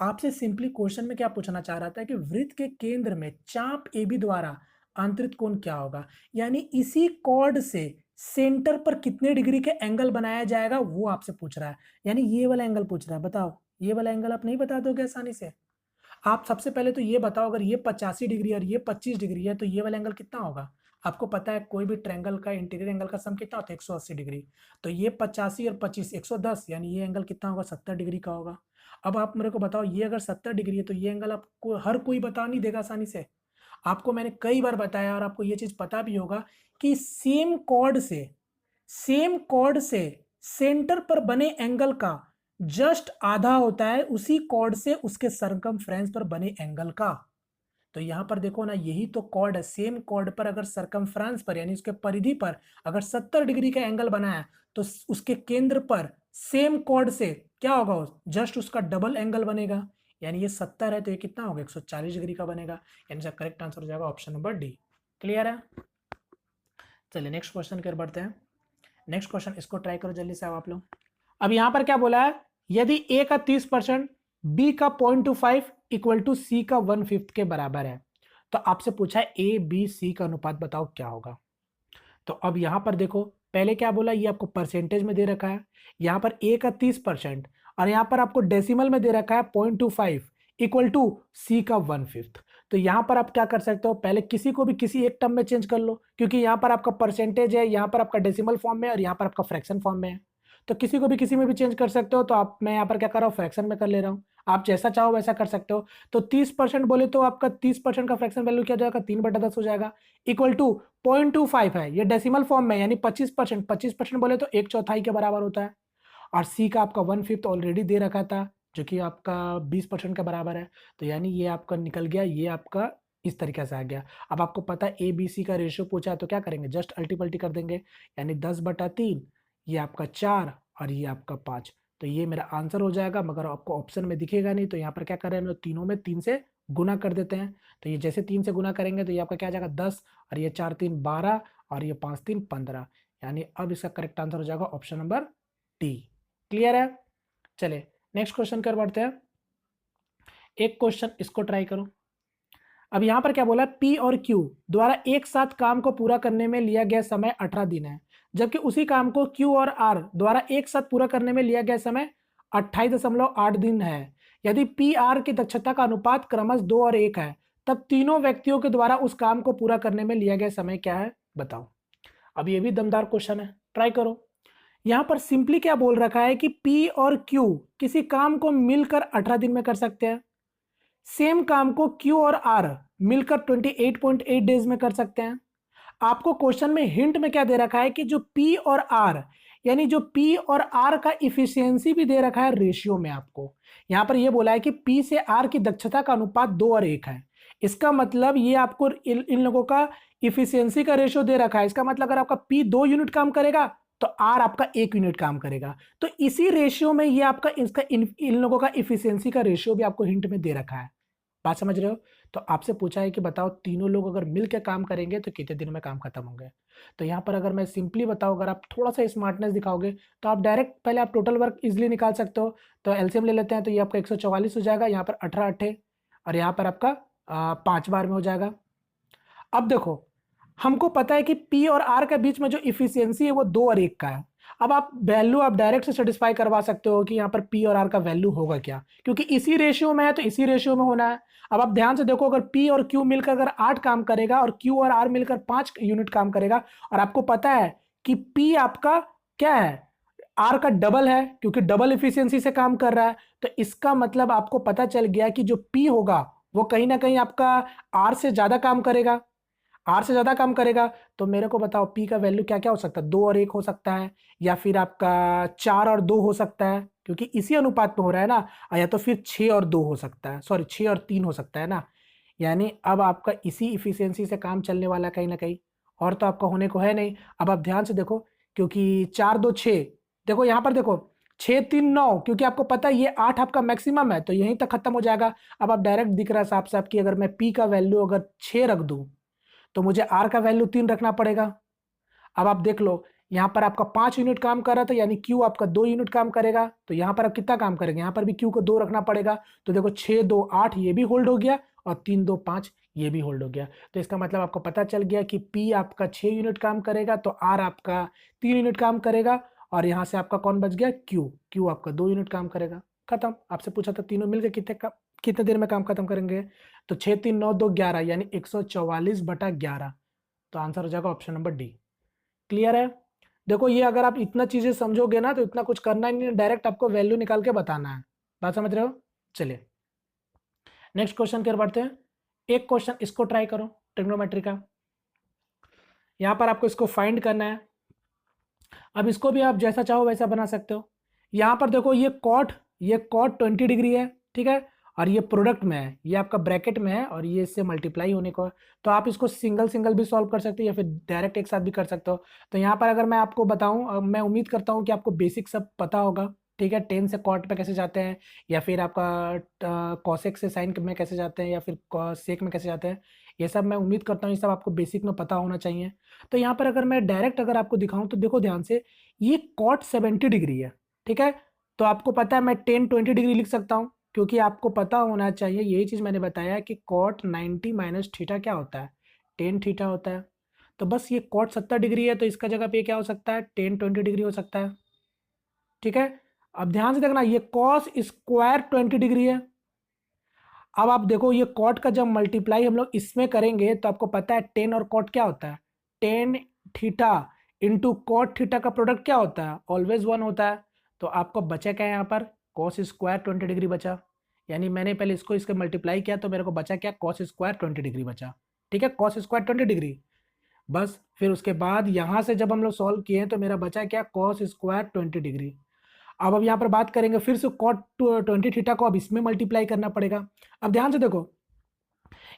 आपसे सिंपली क्वेश्चन में क्या पूछना चाह रहा था कि वृत्त के केंद्र में चाप ए बी द्वारा अंतरित कोण क्या होगा, यानी इसी कॉर्ड से सेंटर पर कितने डिग्री के एंगल बनाया जाएगा वो आपसे पूछ रहा है, यानी ये वाला एंगल पूछ रहा है। बताओ ये वाला एंगल आप नहीं बता दोगे आसानी से। आप सबसे पहले तो ये बताओ अगर ये 85 डिग्री और ये 25 डिग्री है तो ये वाला एंगल कितना होगा। आपको पता है कोई भी ट्रायंगल का इंटीरियर एंगल का सम कितना होता है 180 डिग्री, तो ये 85 और 25 110, यानी ये एंगल कितना होगा 70 डिग्री का होगा। अब आप मेरे को बताओ ये अगर 70 डिग्री है तो ये एंगल आपको हर कोई बता नहीं देगा आसानी से। आपको मैंने कई बार बताया और आपको ये चीज पता भी होगा कि सेम कॉर्ड से सेंटर पर बने एंगल का जस्ट आधा होता है उसी कॉर्ड से उसके सरकमफ्रेंस पर बने एंगल का। तो यहां पर देखो ना, यही तो कॉर्ड है, सेम कॉर्ड पर अगर सरकमफ्रेंस पर यानी उसके परिधि पर अगर 70 डिग्री का एंगल बना है तो उसके केंद्र पर सेम कॉर्ड से क्या होगा, जस्ट उसका डबल एंगल बनेगा, यानी ये 70 है तो ये कितना होगा 140 डिग्री का बनेगा, यानी इसका करेक्ट आंसर हो जाएगा ऑप्शन नंबर डी। क्लियर है। चलिए नेक्स्ट क्वेश्चन की ओर बढ़ते हैं। नेक्स्ट क्वेश्चन इसको ट्राई करो जल्दी से आप लोग। अब यहां पर क्या बोला है, यदि ए का 30%, बी का 0.25 इक्वल टू सी का 1/5 के बराबर है, तो आपसे पूछा है ए बी सी का अनुपात बताओ क्या होगा। तो अब यहां पर देखो पहले क्या बोला, ये आपको परसेंटेज में दे रखा है, यहां पर ए का 30% और यहां पर आपको डेसिमल में दे रखा है 0.25 इक्वल टू सी का 1/5। तो यहां पर आप क्या कर सकते हो, पहले किसी को भी किसी एक टर्म में चेंज कर लो, क्योंकि यहां पर आपका परसेंटेज है, यहां पर आपका डेसिमल फॉर्म में और यहां पर आपका फ्रैक्शन फॉर्म में है, तो किसी को भी किसी में भी चेंज कर सकते हो। तो आप मैं यहाँ पर क्या कर रहा हूँ फ्रैक्शन में कर ले रहा हूँ, आप जैसा चाहो वैसा कर सकते हो। तो 30% बोले तो आपका 30% का फ्रैक्शन वैल्यू क्या हो जाएगा 3/10 हो जाएगा, इक्वल टू 0.25 है, ये डेसिमल फॉर्म में यानी 25% बोले तो 1/4 के बराबर होता है, और सी का आपका 1/5 ऑलरेडी दे रखा था जो कि आपका 20% के बराबर है, तो यानी ये आपका निकल गया, ये आपका इस तरीके से आ गया। अब आपको पता है ए बी सी का रेशियो पूछा है तो क्या करेंगे, जस्ट अल्टीपल्टी कर देंगे, यानी 10/3, ये आपका 4 और ये आपका 5, तो ये मेरा आंसर हो जाएगा। मगर आपको ऑप्शन में दिखेगा नहीं, तो यहाँ पर क्या कर रहे हैं हम लोग, तीनों में 3 से गुना कर देते हैं, तो ये जैसे 3 से गुना करेंगे तो ये आपका क्या आ जाएगा 10 और ये 4 3 12 और ये 5 3 15, यानी अब इसका करेक्ट आंसर हो जाएगा ऑप्शन नंबर डी। क्लियर है। चलिए नेक्स्ट क्वेश्चन कर बढ़ते हैं। एक क्वेश्चन इसको ट्राई करो। अब यहां पर क्या बोला, पी और क्यू द्वारा एक साथ काम को पूरा करने में लिया गया समय 18 दिन है, जबकि उसी काम को क्यू और आर द्वारा एक साथ पूरा करने में लिया गया समय 28.8 दिन है। यदि पी आर की दक्षता का अनुपात क्रमश 2 और 1 है, तब तीनों व्यक्तियों के द्वारा उस काम को पूरा करने में लिया गया समय क्या है बताओ। अब ये भी दमदार क्वेश्चन है, ट्राई करो। यहाँ पर सिंपली क्या बोल रखा है कि P और Q किसी काम को मिलकर 18 दिन में कर सकते हैं, सेम काम को Q और R मिलकर 28.8 डेज में कर सकते हैं। आपको क्वेश्चन में हिंट में क्या दे रखा है कि जो P और R, यानी जो P और R का इफिशियंसी भी दे रखा है रेशियो में। आपको यहां पर यह बोला है कि P से R की दक्षता का अनुपात 2 और 1 है। इसका मतलब ये आपको इन लोगों का इफिशियंसी का रेशियो दे रखा है। इसका मतलब अगर आपका P 2 यूनिट काम करेगा तो R आपका 1 यूनिट काम करेगा। तो इसी रेशियो में ये आपका इसका इन लोगों का इफिशियंसी का रेशियो भी आपको हिंट में दे रखा है। बात समझ रहे हो? तो आपसे पूछा है कि बताओ तीनों लोग अगर मिलकर काम करेंगे तो कितने दिन में काम खत्म होंगे। तो यहाँ पर अगर मैं सिंपली बताऊँ, अगर आप थोड़ा सा स्मार्टनेस दिखाओगे तो आप डायरेक्ट पहले आप टोटल वर्क इजीली निकाल सकते हो। तो एलसीएम ले लेते हैं, तो ये आपका 144 हो जाएगा, यहाँ पर 18 अट्ठे और यहाँ पर आपका 5 बार में हो जाएगा। अब देखो, हमको पता है कि P और R के बीच में जो इफिशियंसी है वो 2 और 1 का है। अब आप वैल्यू आप डायरेक्ट से सेटिस्फाई करवा सकते हो कि यहाँ पर P और R का वैल्यू होगा क्या, क्योंकि इसी रेशियो में है तो इसी रेशियो में होना है। अब आप ध्यान से देखो, अगर P और Q मिलकर अगर 8 काम करेगा और Q और R मिलकर 5 यूनिट काम करेगा, और आपको पता है कि P आपका क्या है, R का डबल है, क्योंकि डबल इफिशियंसी से काम कर रहा है। तो इसका मतलब आपको पता चल गया कि जो P होगा वो कहीं ना कहीं आपका R से ज्यादा काम करेगा। R से ज्यादा काम करेगा तो मेरे को बताओ P का वैल्यू क्या क्या हो सकता है? 2 और 1 हो सकता है, या फिर आपका 4 और 2 हो सकता है, क्योंकि इसी अनुपात में हो रहा है ना। या तो फिर 6 और 2 हो सकता है, सॉरी 6 और 3 हो सकता है ना। यानी अब आपका इसी इफिशियंसी से काम चलने वाला कहीं ना कहीं, और तो आपका होने को है नहीं। अब आप ध्यान से देखो, क्योंकि 4 2 6, देखो यहाँ पर देखो 6 3 9, क्योंकि आपको पता है ये 8 आपका मैक्सिमम है तो यहीं तक खत्म हो जाएगा। अब आप डायरेक्ट दिख रहा है साफ साफ कि अगर मैं P का वैल्यू अगर 6 रख दूं तो मुझे R का वैल्यू 3 रखना पड़ेगा। अब आप देख लो, यहां पर आपका 5 यूनिट काम कर रहा था, यानी Q आपका 2 यूनिट काम करेगा, तो यहां पर आप कितना काम करेंगे? यहां पर भी Q को 2 रखना पड़ेगा। तो देखो 6 2 8 ये भी होल्ड हो गया, और 3 2 5 ये भी होल्ड हो गया। तो इसका मतलब आपको पता चल गया कि P आपका 6 यूनिट काम करेगा तो R आपका 3 यूनिट काम करेगा, और यहां से आपका कौन बच गया? Q आपका 2 यूनिट काम करेगा। खत्म। आपसे पूछा था तीनों मिलकर कितने देर में काम खत्म करेंगे? तो 6 3 9 2 11, यानी 144/11। तो आंसर हो जाएगा ऑप्शन नंबर डी। क्लियर है? देखो ये अगर आप इतना चीजें समझोगे ना तो इतना कुछ करना ही नहीं, डायरेक्ट आपको वैल्यू निकाल के बताना है। बात समझ रहे हो? चलिए नेक्स्ट क्वेश्चन की ओर बढ़ते हैं। एक क्वेश्चन इसको ट्राई करो, ट्रिग्नोमेट्री का। यहां पर आपको इसको फाइंड करना है। अब इसको भी आप जैसा चाहो वैसा बना सकते हो। यहां पर देखो ये कॉट 20 डिग्री है, ठीक है, और ये प्रोडक्ट में है, ये आपका ब्रैकेट में है, और ये इससे मल्टीप्लाई होने को है। तो आप इसको सिंगल सिंगल भी सॉल्व कर सकते हो या फिर डायरेक्ट एक साथ भी कर सकते हो। तो यहाँ पर अगर मैं आपको बताऊं, मैं उम्मीद करता हूँ कि आपको बेसिक सब पता होगा, ठीक है। टेन से कॉट पे कैसे जाते हैं, या फिर आपका कॉसेक से साइन में कैसे जाते हैं, या फिर सेक में कैसे जाते हैं, ये सब मैं उम्मीद करता हूँ ये सब आपको बेसिक में पता होना चाहिए। तो यहाँ पर अगर मैं डायरेक्ट अगर आपको दिखाऊं तो देखो ध्यान से, ये कॉट 70 डिग्री है, ठीक है। तो आपको पता है मैं टेन 20 डिग्री लिख सकता हूँ, क्योंकि आपको पता होना चाहिए, यही चीज मैंने बताया कि कॉट 90 माइनस थीटा क्या होता है? टेन थीटा होता है। तो बस ये कॉट 70 डिग्री है तो इसका जगह पे क्या हो सकता है? टेन 20 डिग्री हो सकता है, ठीक है। अब ध्यान से देखना, ये कॉस स्क्वायर 20 डिग्री है। अब आप देखो ये कॉट का जब मल्टीप्लाई हम लोग इसमें करेंगे तो आपको पता है टेन और कॉट क्या होता है? Tan theta into cot theta का प्रोडक्ट क्या होता है? ऑलवेज 1 होता है। तो आपको बचा क्या है यहाँ पर? कॉस स्क्वायर 20 डिग्री बचा। यानी मैंने पहले इसको इसके मल्टीप्लाई किया तो मेरे को बचा क्या? कॉस स्क्वायर 20 डिग्री बचा, ठीक है। Cos square 20 degree. बस फिर उसके बाद यहाँ से जब हम लोग सॉल्व किए तो मेरा बचा क्या? Cos square 20 degree. अब यहाँ पर बात करेंगे फिर से कॉट 20 थीटा को अब इसमें मल्टीप्लाई करना पड़ेगा। अब ध्यान से देखो,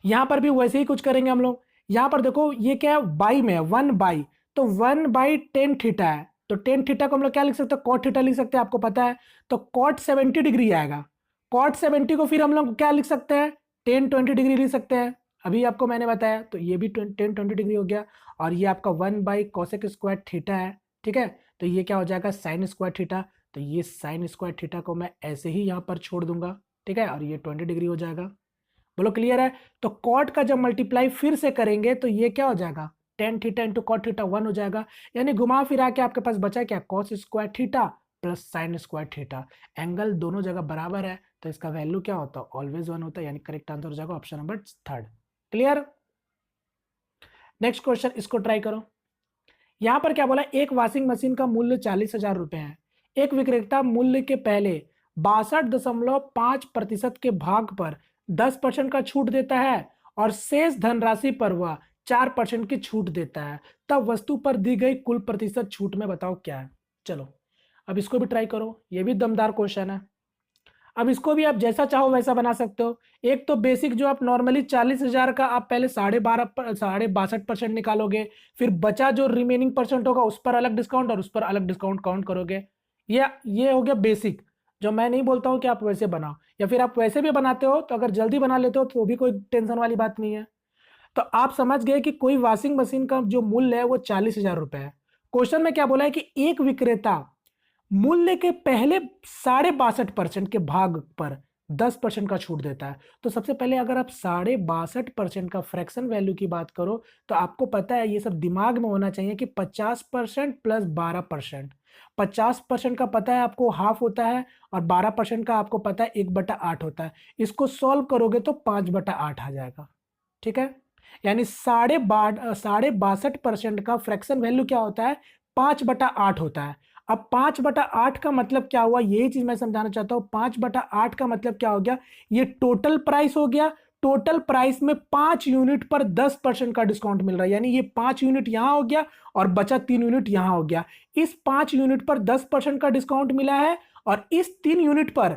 यहां पर भी वैसे ही कुछ करेंगे हम लोग। यहां पर देखो ये क्या है? बाई में है, 1/, तो 1/10 थीटा है, तो 10 थीटा को हम लोग क्या लिख सकते हैं? कॉट थीटा लिख सकते हैं, आपको पता है। तो कॉट 70 डिग्री आएगा। कॉट 70 को फिर हम लोग क्या लिख सकते हैं? 10 20 डिग्री लिख सकते हैं, अभी आपको मैंने बताया। तो ये भी 10 20 डिग्री हो गया, और ये आपका 1/कोसेक स्क्वायर थीटा है, ठीक है। तो ये क्या हो जाएगा? Sine square theta. तो ये साइन स्क्वायर थीटा को मैं ऐसे ही यहाँ पर छोड़ दूंगा, ठीक है, और ये 20 डिग्री हो जाएगा। बोलो क्लियर है? तो कॉट का जब मल्टीप्लाई फिर से करेंगे तो ये क्या हो जाएगा? Tan theta into cot theta 1 हो जाएगा। यानी घुमा फिरा के आपके पास बचा क्या? Cos square theta plus sine square theta. Angle दोनों जगह बराबर है तो इसका वैल्यू क्या होता है? ऑलवेज 1 होता है। यानी करेक्ट आंसर हो जाएगा option number 3। Clear? Next question इसको ट्राई करो। यहां पर क्या बोला, एक वॉशिंग मशीन का मूल्य 40,000 रुपए है। एक विक्रेता मूल्य के पहले 62.5% के भाग पर 10% का छूट देता है और शेष धनराशि पर वह 4% की छूट देता है, तब वस्तु पर दी गई कुल प्रतिशत छूट में बताओ क्या है। चलो अब इसको भी ट्राई करो, ये भी दमदार क्वेश्चन है। अब इसको भी आप जैसा चाहो वैसा बना सकते हो। एक तो बेसिक जो आप नॉर्मली 40,000 का आप पहले 62.5% निकालोगे, फिर बचा जो रिमेनिंग परसेंट होगा उस पर अलग डिस्काउंट और उस पर अलग डिस्काउंट काउंट करोगे। ये हो गया बेसिक, जो मैं नहीं बोलता हूं कि आप वैसे बनाओ, या फिर आप वैसे भी बनाते हो तो अगर जल्दी बना लेते हो तो भी कोई टेंशन वाली बात नहीं है। तो आप समझ गए कि कोई वॉशिंग मशीन का जो मूल्य है वो 40,000 रुपए है। क्वेश्चन में क्या बोला है कि एक विक्रेता मूल्य के पहले 62.5% के भाग पर 10% का छूट देता है। तो सबसे पहले अगर आप 62.5% का फ्रैक्शन वैल्यू की बात करो तो आपको पता है, ये सब दिमाग में होना चाहिए कि 50% प्लस 12%। 50% का पता है आपको हाफ होता है और 12% का आपको पता है 1/8 होता है। इसको सॉल्व करोगे तो 5/8 आ जाएगा। ठीक है, यानी 62.5% का फ्रैक्शन वैल्यू क्या होता है, 5/8 होता है। अब 5/8 का मतलब क्या हुआ, यही चीज मैं समझाना चाहता हूं। 5/8 का मतलब क्या हो गया, ये टोटल प्राइस हो गया। टोटल प्राइस में 5 यूनिट पर 10% का डिस्काउंट मिल रहा है, यानी ये 5 यूनिट यहां हो गया और बचा 3 यूनिट यहां हो गया। इस 5 यूनिट पर 10% का डिस्काउंट मिला है और इस 3 यूनिट पर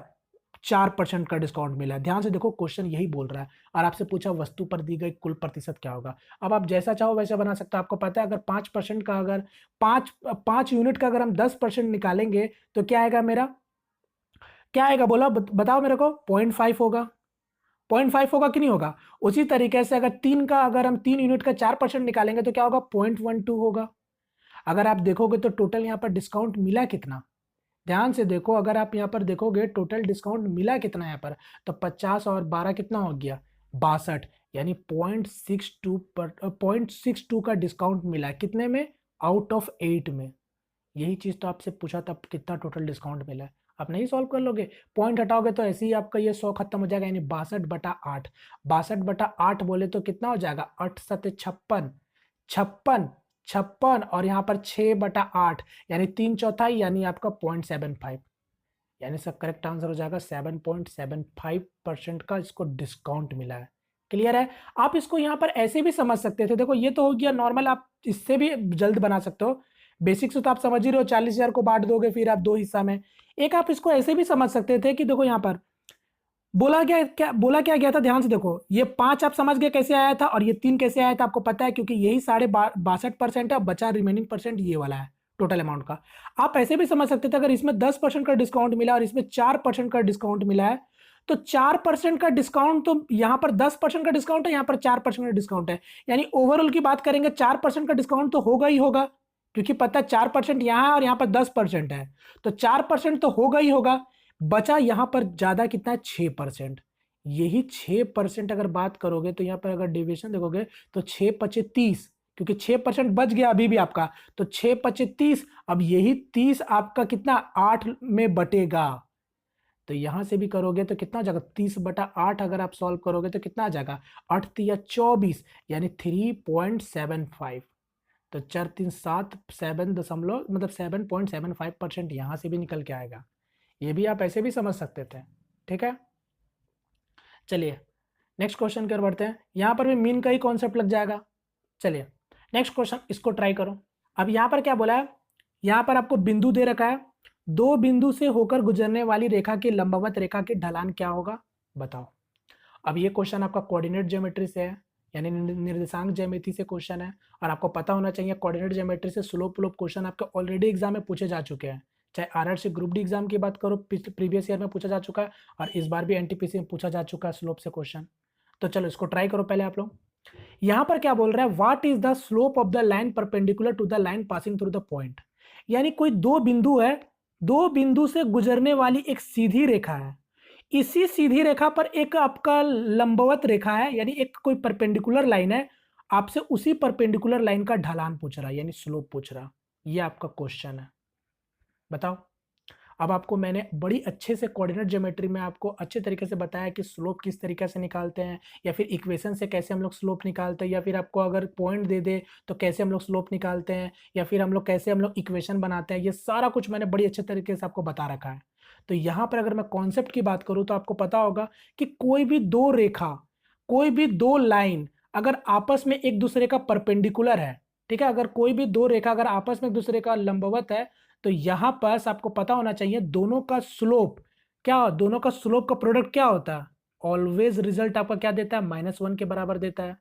4% का डिस्काउंट मिला है। ध्यान से देखो, क्वेश्चन यही बोल रहा है और आपसे पूछा वस्तु पर दी गई कुल प्रतिशत क्या होगा। अब आप जैसा चाहो वैसा बना सकते हो। आपको पता है अगर 5% का, अगर पांच यूनिट का अगर हम 10% निकालेंगे तो क्या आएगा मेरा, क्या आएगा बोला, बताओ मेरे को। 0.5 होगा। 0.5 होगा कि नहीं होगा। उसी तरीके से अगर अगर हम 3 यूनिट का 4% निकालेंगे तो क्या होगा, 0.12 होगा। अगर आप देखोगे तो टोटल यहां पर डिस्काउंट मिला कितना, ध्यान से देखो, अगर आप यहां पर देखोगे टोटल डिस्काउंट मिला कितना यहां पर, तो 50 और 12 कितना हो गया, 62, यानी 0.62 का डिस्काउंट मिला कितने में, आउट ऑफ 8 में। यही चीज तो आपसे पूछा था, कितना टोटल डिस्काउंट मिला है। आप नहीं सॉल्व कर लोगे, पॉइंट हटाओगे तो ऐसे ही आपका ये 100 खत्म हो जाएगा, यानी 62/8। 62/8 बोले तो कितना हो जाएगा, 8×7 = 56, 56, 56 और यहाँ पर 6/8 यानी 3/4, यानी आपका 0.75, यानी सब करेक्ट आंसर हो जाएगा। 7.75% का इसको डिस्काउंट मिला है। क्लियर है। आप इसको यहाँ पर ऐसे भी समझ सकते थे, देखो ये तो हो गया नॉर्मल, आप इससे भी जल्द बना सकते हो। बेसिक से तो आप समझ ही रहे हो, 40,000 को बांट दोगे फिर आप 2 हिस्सा में। एक आप इसको ऐसे भी समझ सकते थे कि देखो यहाँ पर बोला क्या गया था, ध्यान से देखो। ये 5 आप समझ गए कैसे आया था और ये 3 कैसे आया था, आपको पता है क्योंकि यही 62.5% है, बचा रिमेनिंग परसेंट ये वाला है टोटल अमाउंट का। आप ऐसे भी समझ सकते थे, अगर इसमें 10% का डिस्काउंट मिला और इसमें 4% का डिस्काउंट मिला है, तो 4% का डिस्काउंट, तो यहां पर 10% का डिस्काउंट है, यहां पर 4% का डिस्काउंट है, यानी ओवरऑल की बात करेंगे 4% का डिस्काउंट तो होगा ही होगा, क्योंकि पता है 4% यहां है और यहां पर 10% है, तो 4% तो होगा ही होगा। बचा यहां पर ज्यादा कितना है, 6%। यही 6% अगर बात करोगे तो यहां पर अगर डिविजन देखोगे तो 6×5 = 30, क्योंकि 6% बच गया अभी भी आपका, तो 6×5 = 30। अब यही 30 आपका कितना, 8 में बटेगा, तो यहां से भी करोगे तो कितना हो जाएगा, 30/8 अगर आप सॉल्व करोगे तो कितना आ जाएगा, 8×3 = 24, यानी 3.75। तो 4×3 = 7 दशमलव मतलब 7.75% यहां से भी निकल के आएगा। ये भी आप ऐसे भी समझ सकते थे। ठीक है, चलिए नेक्स्ट क्वेश्चन की ओर बढ़ते हैं। यहां पर भी मीन का ही कॉन्सेप्ट लग जाएगा। चलिए नेक्स्ट क्वेश्चन, इसको ट्राई करो। अब यहां पर क्या बोला है, यहां पर आपको बिंदु दे रखा है, 2 बिंदु से होकर गुजरने वाली रेखा की लंबवत रेखा की ढलान क्या होगा, बताओ। अब ये क्वेश्चन आपका कोऑर्डिनेट ज्योमेट्री से है, यानी निर्देशांक ज्यामिति से क्वेश्चन है, और आपको पता होना चाहिए कोऑर्डिनेट ज्योमेट्री से स्लोप व्लोप क्वेश्चन आपके ऑलरेडी एग्जाम में पूछे जा चुके हैं। चाहे आरआरसी ग्रुप डी एग्जाम की बात करो, प्रीवियस ईयर में पूछा जा चुका है, और इस बार भी एनटीपीसी में पूछा जा चुका है स्लोप से क्वेश्चन। तो चलो इसको ट्राई करो पहले आप लोग। यहां पर क्या बोल रहा है, what is the slope of the line perpendicular to the line passing through the point. यानी कोई 2 बिंदु है, 2 बिंदु से गुजरने वाली एक सीधी रेखा है, इसी सीधी रेखा पर एक आपका लंबवत रेखा है, यानी एक कोई परपेंडिकुलर लाइन है, आपसे उसी परपेंडिकुलर लाइन का ढलान पूछ रहा है, यानी स्लोप पूछ रहा। ये आपका क्वेश्चन है, बताओ। अब आपको मैंने बड़ी अच्छे से कोऑर्डिनेट ज्योमेट्री में आपको अच्छे तरीके से बताया कि स्लोप किस तरीके से निकालते हैं, या फिर इक्वेशन से कैसे हम लोग स्लोप निकालते हैं, या फिर आपको अगर पॉइंट दे दे तो कैसे हम लोग स्लोप निकालते हैं, या फिर हम लोग कैसे हम लोग इक्वेशन बनाते हैं। ये सारा कुछ मैंने बड़ी अच्छे तरीके से आपको बता रखा है। तो यहाँ पर अगर मैं कॉन्सेप्ट की बात करूँ तो आपको पता होगा कि कोई भी दो रेखा, कोई भी दो लाइन अगर आपस में एक दूसरे का परपेंडिकुलर है, ठीक है, अगर कोई भी दो रेखा अगर आपस में एक दूसरे का लंबवत है, तो यहां पर आपको पता होना चाहिए दोनों का स्लोप क्या, दोनों का स्लोप का प्रोडक्ट क्या होता है, ऑलवेज रिजल्ट आपका क्या देता है, -1 के बराबर देता है।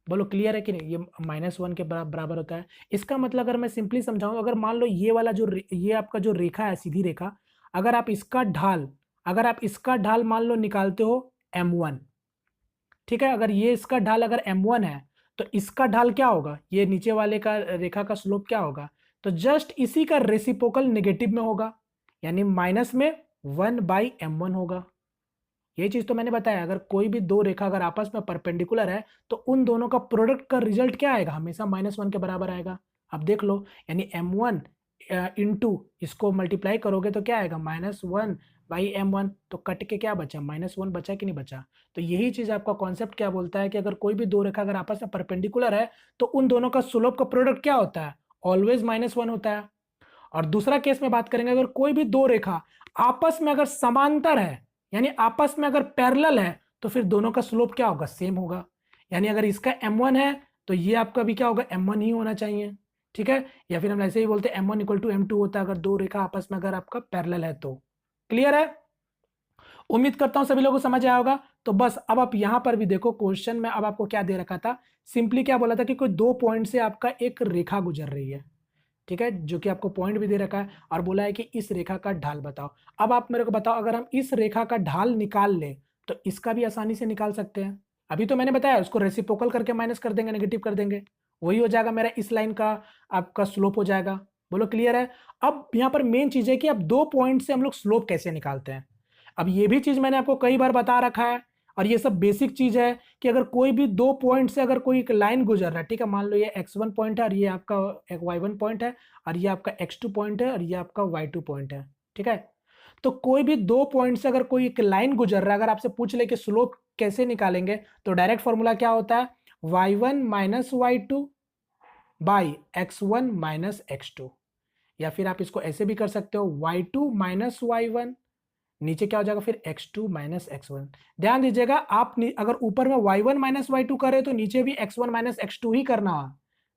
बोलो क्लियर है कि नहीं, ये -1 के बराबर होता है। इसका मतलब अगर मैं सिंपली समझाऊं, अगर मान लो ये वाला जो ये आपका जो रेखा है, सीधी रेखा, अगर आप इसका ढाल, अगर आप इसका ढाल मान लो निकालते हो m1, ठीक है, अगर ये इसका ढाल अगर m1 है तो इसका ढाल क्या होगा, ये नीचे वाले का रेखा का स्लोप क्या होगा, तो जस्ट इसी का रेसिप्रोकल नेगेटिव में होगा, यानी माइनस में 1/m1 होगा। ये चीज तो मैंने बताया, अगर कोई भी दो रेखा अगर आपस में परपेंडिकुलर है तो उन दोनों का प्रोडक्ट का रिजल्ट क्या आएगा, हमेशा -1 के बराबर आएगा। अब देख लो, यानी m1 इंटू इसको मल्टीप्लाई करोगे तो क्या आएगा, -1/m1, तो कट के क्या बचा, -1 बचा कि नहीं बचा। तो यही चीज आपका कॉन्सेप्ट क्या बोलता है कि अगर कोई भी दो रेखा अगर आपस में परपेंडिकुलर है तो उन दोनों का स्लोप का प्रोडक्ट क्या होता है, ऑलवेज -1 होता है। और दूसरा केस में बात करेंगे, अगर कोई भी दो रेखा आपस में अगर समांतर है, यानी आपस में अगर पैरेलल है, तो फिर दोनों का स्लोप क्या होगा, सेम होगा। यानी अगर इसका m1 है तो ये आपका भी क्या होगा, m1 ही होना चाहिए, ठीक है। या फिर हम ऐसे ही बोलते हैं m1 = m2 होता है, अगर दो रेखा आपस में अगर आपका पैरेलल है तो। क्लियर है, उम्मीद करता हूं सभी लोगों को समझ आया होगा। तो बस अब आप यहां पर भी देखो, क्वेश्चन में अब आपको क्या दे रखा था, सिंपली क्या बोला था कि कोई दो पॉइंट से आपका एक रेखा गुजर रही है, ठीक है, जो कि आपको पॉइंट भी दे रखा है, और बोला है कि इस रेखा का ढाल बताओ। अब आप मेरे को बताओ, अगर हम इस रेखा का ढाल निकाल ले तो इसका भी आसानी से निकाल सकते हैं। अभी तो मैंने बताया उसको रेसिप्रोकल करके माइनस कर देंगे, नेगेटिव कर देंगे, वही हो जाएगा मेरा इस लाइन का आपका स्लोप हो जाएगा। बोलो क्लियर है। अब यहां पर मेन चीज है कि अब दो पॉइंट से हम लोग स्लोप कैसे निकालते हैं। अब ये भी चीज मैंने आपको कई बार बता रखा है, और ये सब बेसिक चीज है कि अगर कोई भी दो पॉइंट से अगर कोई एक लाइन गुजर रहा है, ठीक है, मान लो ये x1 पॉइंट है और ये आपका एक y1 पॉइंट है, और ये आपका x2 पॉइंट है और ये आपका y2 पॉइंट है, ठीक है। तो कोई भी दो पॉइंट से अगर कोई एक लाइन गुजर रहा है, अगर आपसे पूछ ले कि स्लोप कैसे निकालेंगे, तो डायरेक्ट फॉर्मूला क्या होता है, y1 - y2 by x1 - x2, या फिर आप इसको ऐसे भी कर सकते हो, y2 - y1, नीचे क्या हो जाएगा फिर x2 - x1। ध्यान दीजिएगा, आप अगर ऊपर में y1 - y2 कर रहे हो तो नीचे भी x1 - x2 ही करना,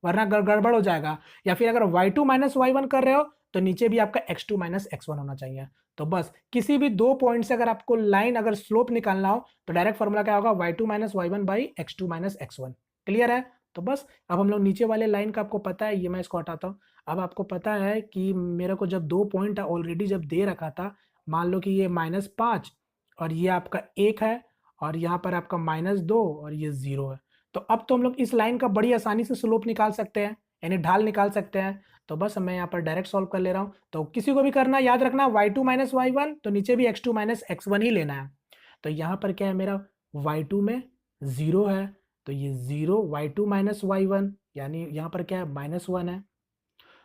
वरना गड़बड़ हो जाएगा। या फिर अगर y2 - y1 कर रहे हो तो नीचे भी आपका x2 - x1 होना चाहिए। तो बस किसी भी दो पॉइंट से अगर आपको लाइन अगर स्लोप निकालना हो तो डायरेक्ट फॉर्मूला क्या होगा, y2 - y1 by x2 - x1। Clear है। तो बस अब हम लोग नीचे वाले लाइन का आपको पता है, ये मैं इसको हटाता हूं। अब आपको पता है कि मेरे को जब दो पॉइंट ऑलरेडी जब दे रखा था, मान लो कि ये -5 और ये आपका 1 है, और यहाँ पर आपका -2 और ये 0 है। तो अब तो हम लोग इस लाइन का बड़ी आसानी से स्लोप निकाल सकते हैं, यानी ढाल निकाल सकते हैं। तो बस मैं यहाँ पर डायरेक्ट सॉल्व कर ले रहा हूँ। तो किसी को भी करना याद रखना, y2 - y1 तो नीचे भी x2 - x1 ही लेना है। तो यहाँ पर क्या है, मेरा y2 में 0 है, तो ये 0 y2 - y1, यानी यहाँ पर क्या है, -1 है।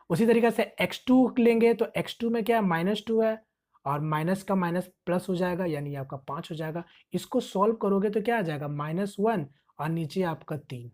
उसी तरीके से x2 लेंगे तो x2 में क्या है, -2 है, और माइनस का माइनस प्लस हो जाएगा, यानी आपका 5 हो जाएगा। इसको सॉल्व करोगे तो क्या आ जाएगा, -1 और नीचे आपका 3,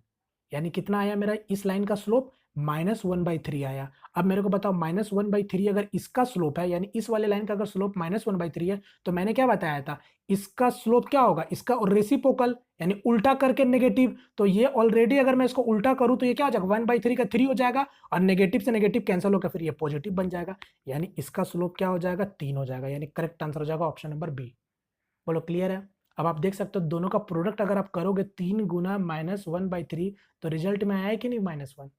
यानी कितना आया मेरा इस लाइन का स्लोप, -1/3 आया। अब मेरे को बताओ, -1/3 अगर इसका स्लोप है, यानी इस वाले लाइन का अगर स्लोप -1/3 है, तो मैंने क्या बताया था, इसका स्लोप क्या होगा, इसका रेसिप्रोकल, यानी उल्टा करके नेगेटिव। तो ये ऑलरेडी अगर मैं इसको उल्टा करूं तो ये क्या हो जाएगा, 1/3 का 3 हो जाएगा, और नेगेटिव से नेगेटिव कैंसिल होकर फिर ये पॉजिटिव बन जाएगा, यानी इसका स्लोप क्या हो जाएगा, 3 हो जाएगा, यानी करेक्ट आंसर हो जाएगा ऑप्शन नंबर बी। बोलो क्लियर है। अब आप देख सकते हो दोनों का प्रोडक्ट अगर आप करोगे 3 गुना -1/3, तो रिजल्ट में आया कि नहीं, -1।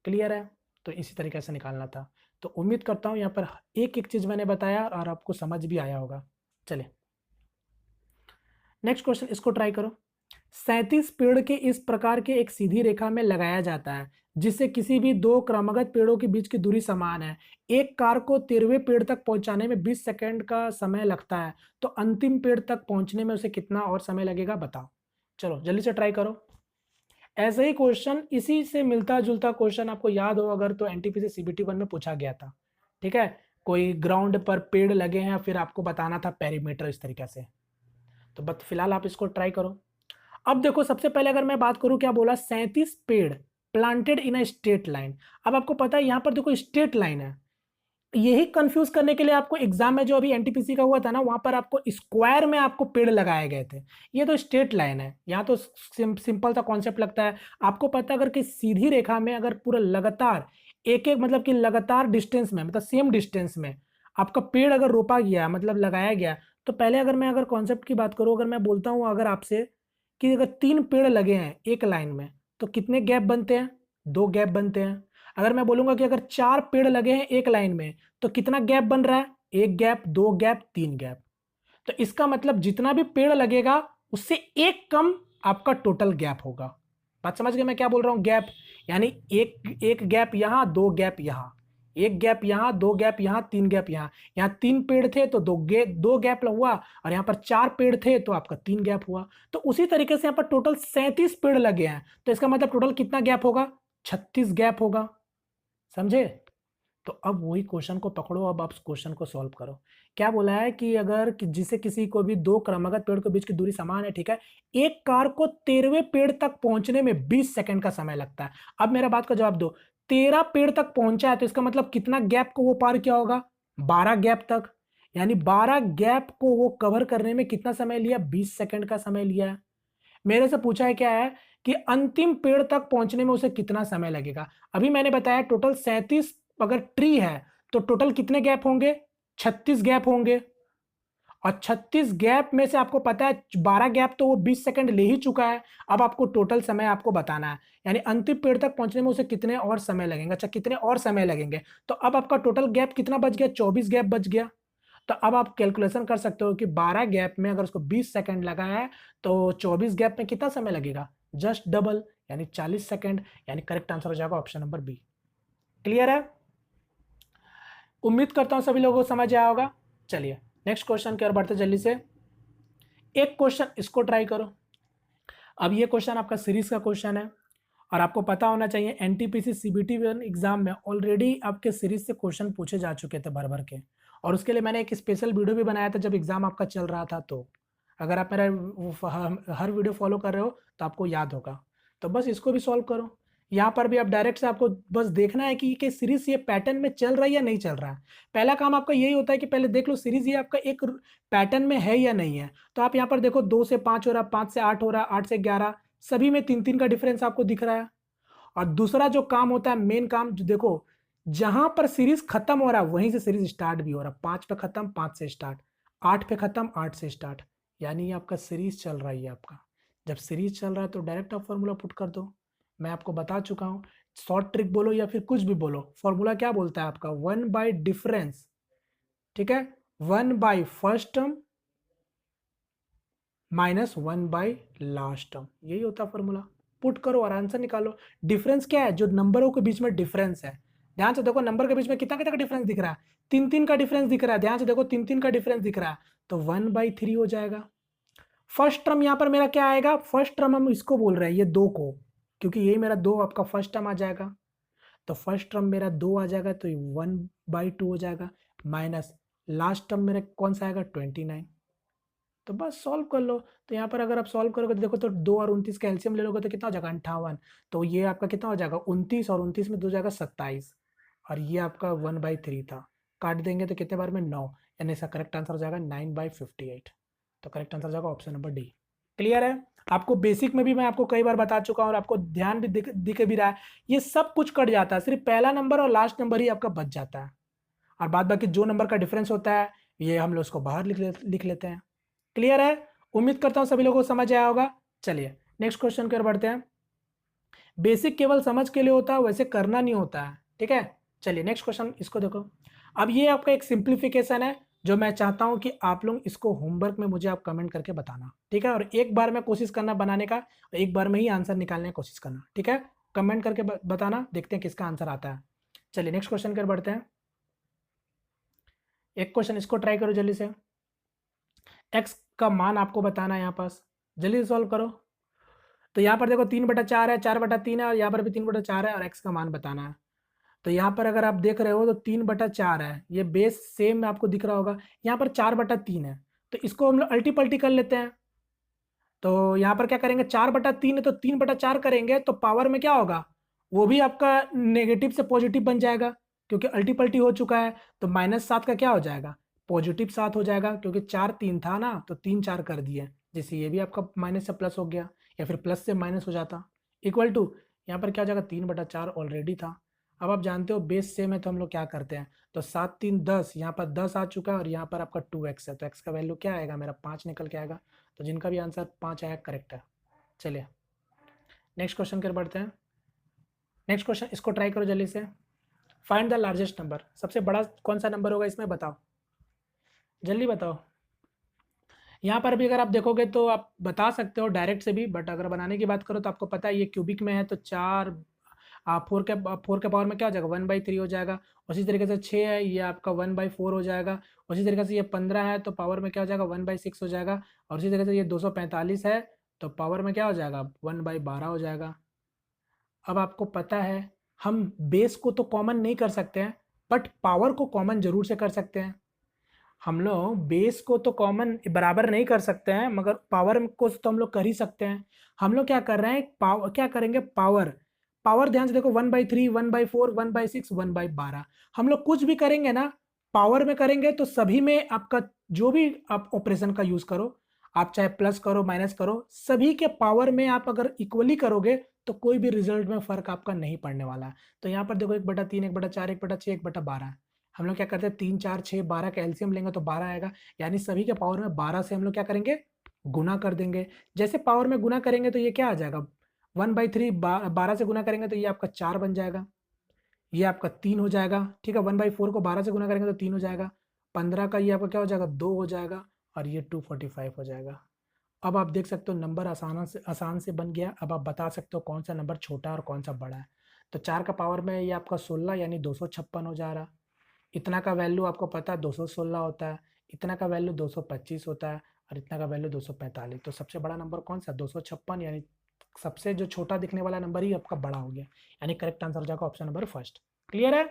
क्लियर है। तो इसी तरीके से निकालना था। तो उम्मीद करता हूं यहाँ पर एक एक चीज मैंने बताया और आपको समझ भी आया होगा। चलिए नेक्स्ट क्वेश्चन, इसको ट्राई करो। 37 पेड़ के इस प्रकार के एक सीधी रेखा में लगाया जाता है जिससे किसी भी दो क्रमागत पेड़ों के बीच की दूरी समान है। एक कार को 13वें पेड़ तक पहुंचाने में 20 सेकंड का समय लगता है, तो अंतिम पेड़ तक पहुंचने में उसे कितना और समय लगेगा बताओ। चलो जल्दी से ट्राई करो। ऐसे ही क्वेश्चन, इसी से मिलता जुलता क्वेश्चन आपको याद हो अगर तो एनटीपीसी सीबीटी 1 में पूछा गया था, ठीक है। कोई ग्राउंड पर पेड़ लगे हैं, फिर आपको बताना था पेरीमीटर इस तरीके से। तो बट फिलहाल आप इसको ट्राई करो। अब देखो सबसे पहले अगर मैं बात करूं, क्या बोला, 37 पेड़ planted in a straight line. अब आपको पता है यहां पर देखो स्ट्रेट लाइन है, यही कंफ्यूज करने के लिए आपको एग्जाम में जो अभी एनटीपीसी का हुआ था ना, वहां पर आपको स्क्वायर में आपको पेड़ लगाए गए थे। ये तो स्ट्रेट लाइन है, यहाँ तो सिंपल सा कॉन्सेप्ट लगता है। आपको पता है अगर कि सीधी रेखा में अगर पूरा लगातार एक एक मतलब कि लगातार डिस्टेंस में, मतलब सेम डिस्टेंस में आपका पेड़ अगर रोपा गया, मतलब लगाया गया, तो पहले अगर मैं अगर कॉन्सेप्ट की बात करूं, अगर मैं बोलता हूं अगर आपसे कि अगर 3 पेड़ लगे हैं एक लाइन में, तो कितने गैप बनते हैं? 2 गैप बनते हैं। अगर मैं बोलूंगा कि अगर 4 पेड़ लगे हैं एक लाइन में, तो कितना गैप बन रहा है? 1 गैप, 2 गैप, 3 गैप। तो इसका मतलब जितना भी पेड़ लगेगा उससे एक कम आपका टोटल गैप होगा। बात समझ गए मैं क्या बोल रहा हूं? गैप यानी एक गैप यहां, 2 गैप यहां, 1 गैप यहां, 2 गैप यहां, 3 गैप यहां। यहां 3 पेड़ थे तो 2 गैप हुआ, और यहां पर 4 पेड़ थे तो आपका 3 गैप हुआ। तो उसी तरीके से यहां पर टोटल 37 पेड़ लगे हैं, तो इसका मतलब टोटल कितना गैप होगा? 36 गैप होगा। समझे? तो अब वही क्वेश्चन को पकड़ो, अब आप क्वेश्चन को सॉल्व करो। क्या बोला है कि अगर जिसे किसी को भी 2 क्रमागत पेड़ के बीच की दूरी समान है, ठीक है, एक कार को 13वें पेड़ तक पहुंचने में 20 सेकंड का समय लगता है। अब मेरा बात का जवाब दो। 13 पेड़ तक पहुंचा है तो इसका मतलब कितना गैप को वो पार किया होगा? 12 गैप तक। यानी 12 गैप को वो कवर करने में कितना समय लिया? 20 सेकंड का समय लिया है। मेरे से पूछा है क्या है कि अंतिम पेड़ तक पहुंचने में उसे कितना समय लगेगा। अभी मैंने बताया टोटल 37 अगर ट्री है तो टोटल कितने गैप होंगे? 36 गैप होंगे। और 36 गैप में से आपको पता है 12 गैप तो वो 20 सेकंड ले ही चुका है। अब आपको टोटल समय आपको बताना है, यानी अंतिम पेड़ तक पहुंचने में उसे कितने और समय लगेंगे। अच्छा, कितने और समय लगेंगे, तो अब आपका टोटल गैप कितना बच गया? 24 गैप बच गया। तो अब आप कैलकुलेशन कर सकते हो कि 12 गैप में अगर उसको 20 सेकंड लगा है तो 24 गैप में कितना समय लगेगा? जस्ट डबल, यानी 40 सेकंड। यानी करेक्ट आंसर हो जाएगा ऑप्शन नंबर बी। क्लियर है? उम्मीद करता हूं सभी लोगों को समझ आया होगा। चलिए नेक्स्ट क्वेश्चन की ओर बढ़ते जल्दी से। एक क्वेश्चन इसको ट्राई करो। अब ये क्वेश्चन आपका सीरीज का क्वेश्चन है, और आपको पता होना चाहिए एनटीपीसी सीबीटी एग्जाम में ऑलरेडी आपके सीरीज से क्वेश्चन पूछे जा चुके थे भर भर के, और उसके लिए मैंने एक स्पेशल वीडियो भी बनाया था जब एग्जाम आपका चल रहा था। तो अगर आप मेरा हर वीडियो फॉलो कर रहे हो तो आपको याद होगा। तो बस इसको भी सॉल्व करो। यहाँ पर भी आप डायरेक्ट से आपको बस देखना है कि सीरीज ये पैटर्न में चल रहा है या नहीं चल रहा है। पहला काम आपका यही होता है कि पहले देख लो सीरीज ये आपका एक पैटर्न में है या नहीं है। तो आप यहाँ पर देखो 2 से 5 हो रहा, 5 से 8 हो रहा, 8 से 11, सभी में 3-3 का डिफरेंस आपको दिख रहा है। और दूसरा जो काम होता है, मेन काम, जो देखो जहां पर सीरीज खत्म हो रहा है वहीं से सीरीज स्टार्ट भी हो रहा है। 5 पे खत्म, 5 से स्टार्ट, 8 पे खत्म, 8 से स्टार्ट। यानी आपका सीरीज चल रहा है आपका। जब सीरीज चल रहा है तो डायरेक्ट आप फॉर्मूला पुट कर दो। मैं आपको बता चुका हूं, शॉर्ट ट्रिक बोलो या फिर कुछ भी बोलो, फॉर्मूला क्या बोलता है आपका? 1 बाई डिफरेंस, ठीक है, 1 by first term minus 1 by last term, यही होता है फॉर्मूला। पुट करो और आंसर निकालो। डिफरेंस क्या है? जो नंबरों के बीच में डिफरेंस है। ध्यान से देखो नंबर के बीच में कितना कितना का डिफरेंस दिख रहा है? 3-3 का डिफरेंस दिख रहा है। ध्यान से देखो 3-3 का डिफरेंस दिख रहा है, तो 1/3 हो जाएगा। फर्स्ट टर्म यहां पर मेरा क्या आएगा? फर्स्ट टर्म हम इसको बोल रहे हैं ये 2 को, क्योंकि ये मेरा 2 आपका फर्स्ट टर्म आ जाएगा। तो फर्स्ट टर्म मेरा 2 आ जाएगा, तो 1/2 हो जाएगा। माइनस लास्ट टर्म मेरा कौन सा आएगा? 29। तो बस सॉल्व कर लो। तो यहाँ पर अगर आप सॉल्व करोगे तो देखो, तो 2 और 29 का एलसीएम ले लोगे तो कितना हो जाएगा? 58। तो ये आपका कितना हो जाएगा? 29, और 29 में 2 जाएगा 27, और ये आपका 1/3 था। काट देंगे तो कितने बार में? 9। यानी इसका करेक्ट आंसर हो जाएगा 9/58। तो करेक्ट आंसर हो जाएगा ऑप्शन नंबर डी। क्लियर है? आपको बेसिक में भी मैं आपको कई बार बता चुका हूँ, और आपको ध्यान भी दिख भी रहा है। ये सब कुछ कट जाता है, सिर्फ पहला नंबर और लास्ट नंबर ही आपका बच जाता है, और बाद बाकी जो नंबर का डिफरेंस होता है ये हम लोग उसको बाहर लिख लेते हैं। क्लियर है? उम्मीद करता हूं सभी लोगों को समझ आया होगा। चलिए नेक्स्ट क्वेश्चन की ओर बढ़ते हैं। बेसिक केवल समझ के लिए होता है, वैसे करना नहीं होता है, ठीक है। चलिए नेक्स्ट क्वेश्चन इसको देखो। अब ये आपका एक सिंप्लीफिकेशन है, जो मैं चाहता हूं कि आप लोग इसको होमवर्क में मुझे आप कमेंट करके बताना, ठीक है। और एक बार में कोशिश करना बनाने का, एक बार में ही आंसर निकालने की कोशिश करना, ठीक है। कमेंट करके बताना, देखते हैं किसका आंसर आता है। चलिए नेक्स्ट क्वेश्चन की ओर बढ़ते हैं। एक क्वेश्चन इसको ट्राई करो जल्दी से। एक्स का मान आपको बताना है यहाँ पास, जल्दी से सॉल्व करो। तो यहाँ पर देखो 3/4 है, 4/3 है, और यहाँ पर भी 3/4 है, और एक्स का मान बताना है। तो यहाँ पर अगर आप देख रहे हो तो 3/4 है, ये बेस सेम आपको दिख रहा होगा। यहाँ पर 4/3 है, तो इसको हम लोग अल्टी पल्टी कर लेते हैं। तो यहाँ पर क्या करेंगे, 4/3 है तो 3/4 करेंगे तो पावर में क्या होगा, वो भी आपका नेगेटिव से पॉजिटिव बन जाएगा क्योंकि अल्टी पल्टी हो चुका है। तो -7 का क्या हो जाएगा, +7 हो जाएगा, क्योंकि 4 3 था ना, तो 3 4 कर दिए, जैसे ये भी आपका माइनस से प्लस हो गया या फिर प्लस से माइनस हो जाता। इक्वल टू यहाँ पर क्या हो जाएगा, 3/4 ऑलरेडी था। अब आप जानते हो बेस सेम है तो हम लोग क्या करते हैं, तो 7 3 10, यहाँ पर 10 आ चुका है और यहाँ पर आपका 2x है, तो x का वैल्यू क्या आएगा मेरा, 5 निकल के आएगा। तो जिनका भी आंसर 5 आया करेक्ट है। चलिए नेक्स्ट क्वेश्चन कर बढ़ते हैं। नेक्स्ट क्वेश्चन इसको ट्राई करो जल्दी से। फाइंड द लार्जेस्ट नंबर, सबसे बड़ा कौन सा नंबर होगा इसमें, बताओ जल्दी बताओ। यहाँ पर भी अगर आप देखोगे तो आप बता सकते हो डायरेक्ट से भी, बट अगर बनाने की बात करो तो आपको पता है ये क्यूबिक में है, तो 4 के पावर में क्या हो जाएगा, 1/3 हो जाएगा। उसी तरीके से 6 है, ये आपका 1/4 हो जाएगा। उसी तरीके से ये 15 है तो पावर में क्या हो जाएगा, 1/6 हो जाएगा। और उसी तरीके से ये 245 है तो पावर में क्या हो जाएगा, 1/12 हो जाएगा। अब आपको पता है हम बेस को तो कॉमन नहीं कर सकते हैं, बट पावर को कॉमन जरूर से कर सकते हैं। हम लोग बेस को तो कॉमन बराबर नहीं कर सकते हैं, मगर पावर को तो हम लोग कर ही सकते हैं। हम लोग क्या कर रहे हैं, पावर क्या करेंगे, पावर पावर ध्यान से देखो, 1/3 1/4 1/6 1/12, हम लोग कुछ भी करेंगे ना पावर में करेंगे तो सभी में आपका जो भी आप ऑपरेशन का यूज करो, आप चाहे प्लस करो माइनस करो, सभी के पावर में आप अगर इक्वली करोगे तो कोई भी रिजल्ट में फर्क आपका नहीं पड़ने वाला है। तो यहाँ पर देखो 1/3 1/4 1/6 1/12, हम लोग क्या करते हैं 3 4 6 12 का एलसीएम लेंगे तो 12 आएगा, यानी सभी के पावर में 12 से हम लोग क्या करेंगे, गुना कर देंगे। जैसे पावर में गुना करेंगे तो ये क्या आ जाएगा, 1/3 12 से गुना करेंगे तो ये आपका 4 बन जाएगा, ये आपका 3 हो जाएगा। ठीक है, 1/4 को 12 से गुना करेंगे तो 3 हो जाएगा। 15 का ये आपका क्या हो जाएगा, 2 हो जाएगा, और ये 245 हो जाएगा। अब आप देख सकते हो नंबर आसान से बन गया। अब आप बता सकते हो कौन सा नंबर छोटा है और कौन सा बड़ा है। तो 4 का पावर में ये आपका 16 यानी 256 हो जा रहा। इतना का वैल्यू आपको पता है 216 होता है, इतना का वैल्यू 225 होता है, और इतना का वैल्यू 245। तो सबसे बड़ा नंबर कौन सा, 256, यानी सबसे जो छोटा दिखने वाला नंबर ही आपका बड़ा हो गया, यानी करेक्ट आंसर हो जाएगा ऑप्शन नंबर फर्स्ट। क्लियर है।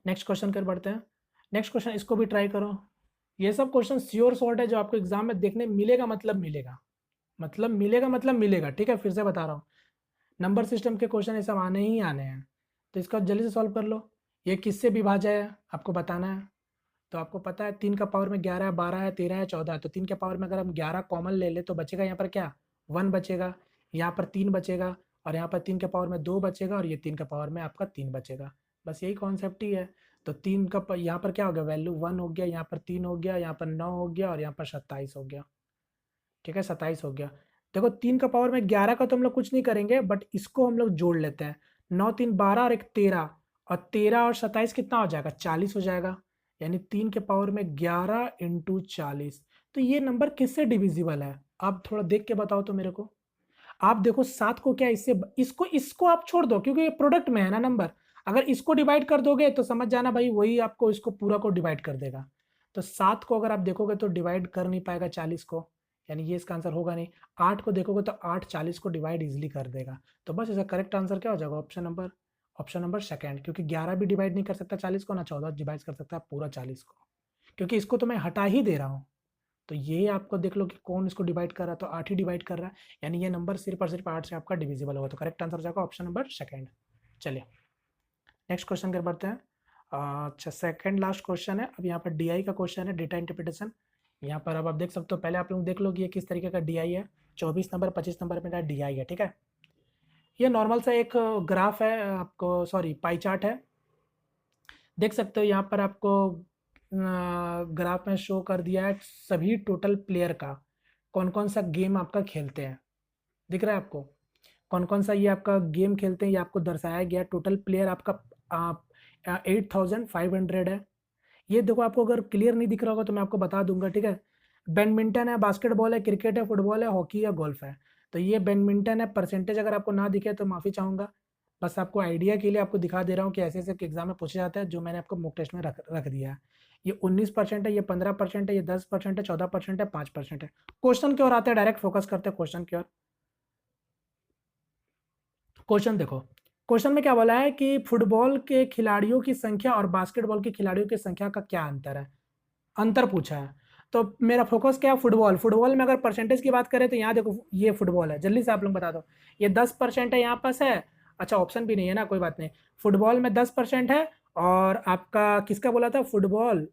नेक्स्ट क्वेश्चन कर बढ़ते हैं। नेक्स्ट क्वेश्चन इसको भी ट्राई करो। ये सब क्वेश्चन श्योर शॉर्ट है, जो आपको एग्जाम में देखने मिलेगा, मतलब मिलेगा, मतलब मिलेगा। ठीक है, फिर से बता रहा हूँ, नंबर सिस्टम के क्वेश्चन ये सब आने ही आने हैं, तो इसका जल्दी से सॉल्व कर लो। ये किससे विभाज्य है आपको बताना है। तो आपको पता है 3 का पावर में 11 है, 12 है, 13 है, 14 है। तो 3 के पावर में अगर हम 11 कॉमन ले ले तो बचेगा यहाँ पर क्या, 1 बचेगा, यहाँ पर 3 बचेगा, और यहाँ पर 3 के पावर में 2 बचेगा, और ये 3 के पावर में आपका 3 बचेगा। बस यही कॉन्सेप्ट ही है। तो 3 का यहाँ पर क्या हो गया, वैल्यू 1 हो गया, यहाँ पर 3 हो गया, यहाँ पर 9 हो गया, और यहाँ पर 27 हो गया। ठीक है, 27 हो गया। देखो 3 का पावर में 11 का तो हम लोग कुछ नहीं करेंगे, बट इसको हम लोग जोड़ लेते हैं। 9 3 12 और 1 13, और 13 और 27 कितना हो जाएगा, 40 हो जाएगा। यानी 3 के पावर में 11 इंटू 40। तो ये नंबर किससे डिविजिबल है, आप थोड़ा देख के बताओ तो मेरे को। आप देखो 7 को क्या इससे, इसको इसको आप छोड़ दो क्योंकि ये प्रोडक्ट में है ना नंबर। अगर इसको डिवाइड कर दोगे तो समझ जाना भाई वही आपको इसको पूरा को डिवाइड कर देगा। तो 7 को अगर आप देखोगे तो डिवाइड कर नहीं पाएगा 40 को, यानी ये इसका आंसर होगा नहीं। 8 को देखोगे तो 8 40 को डिवाइड इजीली कर देगा। तो बस इसका करेक्ट आंसर क्या हो जाएगा, ऑप्शन नंबर सेकंड, क्योंकि 11 भी डिवाइड नहीं कर सकता 40 को, ना 14 डिवाइड कर सकता पूरा 40 को, क्योंकि इसको तो मैं हटा ही दे रहा हूँ। तो ये आपको देख लो कि कौन इसको डिवाइड कर रहा है, तो 8 ही डिवाइड कर रहा है, यानी ये नंबर सिर्फ और सिर्फ 8 से आपका डिविजिबल होगा। तो करेक्ट आंसर हो जाएगा ऑप्शन नंबर सेकंड। चलिए नेक्स्ट क्वेश्चन कर बढ़ते हैं। अच्छा, सेकंड लास्ट क्वेश्चन है। अब यहाँ पर डीआई का क्वेश्चन है, डेटा इंटरप्रिटेशन। यहाँ पर अब आप देख सकते हो, पहले आप लोग देख लो कि ये किस तरीके का डीआई है। 24 नंबर 25 नंबर मेरा डीआई है। ठीक है, ये नॉर्मल सा एक ग्राफ है, आपको सॉरी पाई चार्ट है। देख सकते हो यहाँ पर आपको ग्राफ में शो कर दिया है सभी टोटल प्लेयर का, कौन कौन सा गेम आपका खेलते हैं। दिख रहा है आपको कौन कौन सा ये आपका गेम खेलते हैं, ये आपको दर्शाया गया। टोटल प्लेयर आपका 8500 है। ये देखो, आपको अगर क्लियर नहीं दिख रहा होगा तो मैं आपको बता दूंगा। ठीक है, बैडमिंटन है, बास्केटबॉल है, क्रिकेट है, फुटबॉल है, हॉकी है, गोल्फ है। तो ये बैडमिंटन है। परसेंटेज अगर आपको ना दिखे तो माफ़ी चाहूँगा, बस आपको आइडिया के लिए आपको दिखा दे रहा हूँ कि ऐसे ऐसे एग्जाम में पूछे जाता है, जो मैंने आपको मॉक टेस्ट में रख दिया है। ये 19% है, ये 15% है, ये 10% है, 14% है, 5% है। क्वेश्चन की ओर आते हैं, डायरेक्ट फोकस करते हैं क्वेश्चन की ओर। क्वेश्चन देखो, क्वेश्चन में क्या बोला है कि फुटबॉल के खिलाड़ियों की संख्या और बास्केटबॉल के खिलाड़ियों की संख्या का क्या अंतर है, अंतर पूछा है। तो मेरा फोकस क्या है, फुटबॉल। फुटबॉल में अगर परसेंटेज की बात करें तो यहाँ देखो ये फुटबॉल है, जल्दी से आप लोग बता दो, ये 10% है यहाँ पास है। अच्छा ऑप्शन भी नहीं है ना, कोई बात नहीं। फुटबॉल में 10% है, और आपका किसका बोला था, फुटबॉल,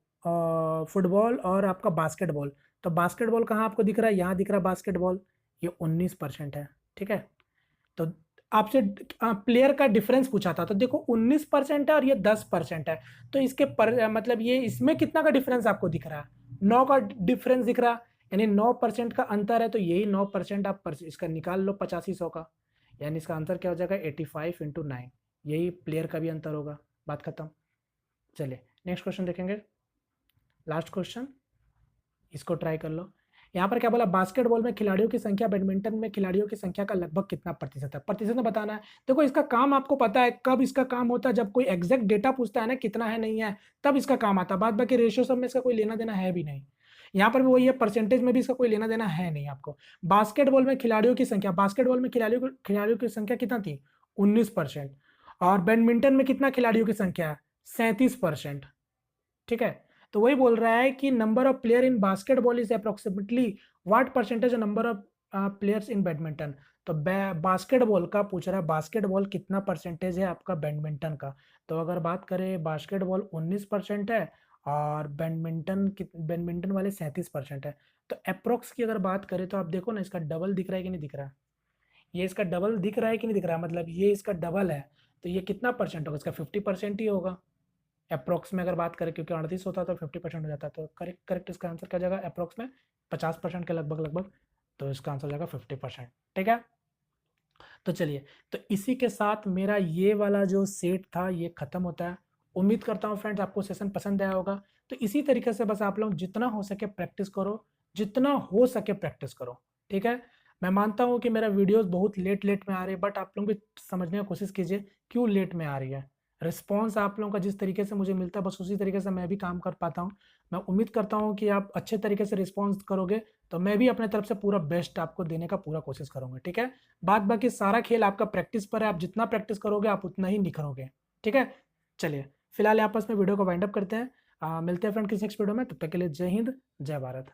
फुटबॉल और आपका बास्केटबॉल। तो बास्केटबॉल कहाँ आपको दिख रहा है, यहाँ दिख रहा है बास्केटबॉल, ये 19% है। ठीक है, तो आपसे प्लेयर का डिफरेंस पूछा था, तो देखो 19% है और ये 10% है, तो इसके मतलब ये इसमें कितना का डिफरेंस आपको दिख रहा है, 9 का डिफरेंस दिख रहा है, यानी 9% का अंतर है। तो यही 9% आप इसका निकाल लो 8500 का, यानी इसका आंसर क्या हो जाएगा 85 × 9, यही प्लेयर का भी अंतर होगा। बात खत्म। चलिए नेक्स्ट क्वेश्चन देखेंगे, लास्ट क्वेश्चन, इसको ट्राई कर लो। यहाँ पर क्या बोला, बास्केटबॉल में खिलाड़ियों की संख्या बैडमिंटन में खिलाड़ियों की संख्या का लगभग कितना प्रतिशत है, प्रतिशत में बताना है। देखो इसका काम आपको पता है, कब इसका काम होता है, जब कोई एग्जैक्ट डेटा पूछता है ना कितना है नहीं है, तब इसका काम आता है। बाद बाकी रेशियो सब में इसका कोई लेना देना है भी नहीं। यहाँ पर भी वही है, परसेंटेज में भी इसका कोई लेना देना है नहीं आपको। बास्केटबॉल में खिलाड़ियों की संख्या, बास्केटबॉल में खिलाड़ियों की संख्या कितना थी, 19%। और बैडमिंटन में कितना खिलाड़ियों की संख्या है, 37%। ठीक है, तो वही बोल रहा है कि number of player in basketball is approximately what percentage number of players in badminton. तो बास्केटबॉल का पूछ रहा है, बास्केटबॉल कितना परसेंटेज है आपका बैडमिंटन का। तो अगर बात करें बास्केटबॉल 19% है, और बैडमिंटन वाले 37% है। तो अप्रोक्स की अगर बात करें तो आप देखो ना, इसका डबल दिख रहा है कि नहीं दिख रहा है, ये इसका डबल दिख रहा है कि नहीं दिख रहा है, मतलब ये इसका डबल है, तो ये कितना परसेंट होगा, इसका 50% ही होगा अप्रोक्स में अगर बात करें, क्योंकि 38 होता है तो 50% हो जाता है। तो करेक्ट करेक्ट इसका आंसर क्या जाएगा, अप्रोक्स में 50% के लगभग लगभग, तो इसका आंसर जाएगा 50%। ठीक है, तो चलिए, तो इसी के साथ मेरा ये वाला जो सेट था ये खत्म होता है। उम्मीद करता हूँ फ्रेंड्स आपको सेशन पसंद आया होगा। तो इसी तरीके से बस आप लोग जितना हो सके प्रैक्टिस करो, जितना हो सके प्रैक्टिस करो। ठीक है, मैं मानता हूँ कि मेरा वीडियोस बहुत लेट लेट में आ रहे हैं, बट आप लोग भी समझने की कोशिश कीजिए क्यों लेट में आ रही है। रिस्पॉन्स आप लोगों का जिस तरीके से मुझे मिलता है, बस उसी तरीके से मैं भी काम कर पाता हूँ। मैं उम्मीद करता हूँ कि आप अच्छे तरीके से रिस्पॉन्स करोगे, तो मैं भी अपने तरफ से पूरा बेस्ट आपको देने का पूरा कोशिश करूँगा। ठीक है, बाद बाकी सारा खेल आपका प्रैक्टिस पर है, आप जितना प्रैक्टिस करोगे आप उतना ही निखरोगे। ठीक है, चलिए फिलहाल आपस में वीडियो को वाइंड अप करते हैं। मिलते हैं फ्रेंड किसी नेक्स्ट वीडियो में, तब तक के लिए जय हिंद जय भारत।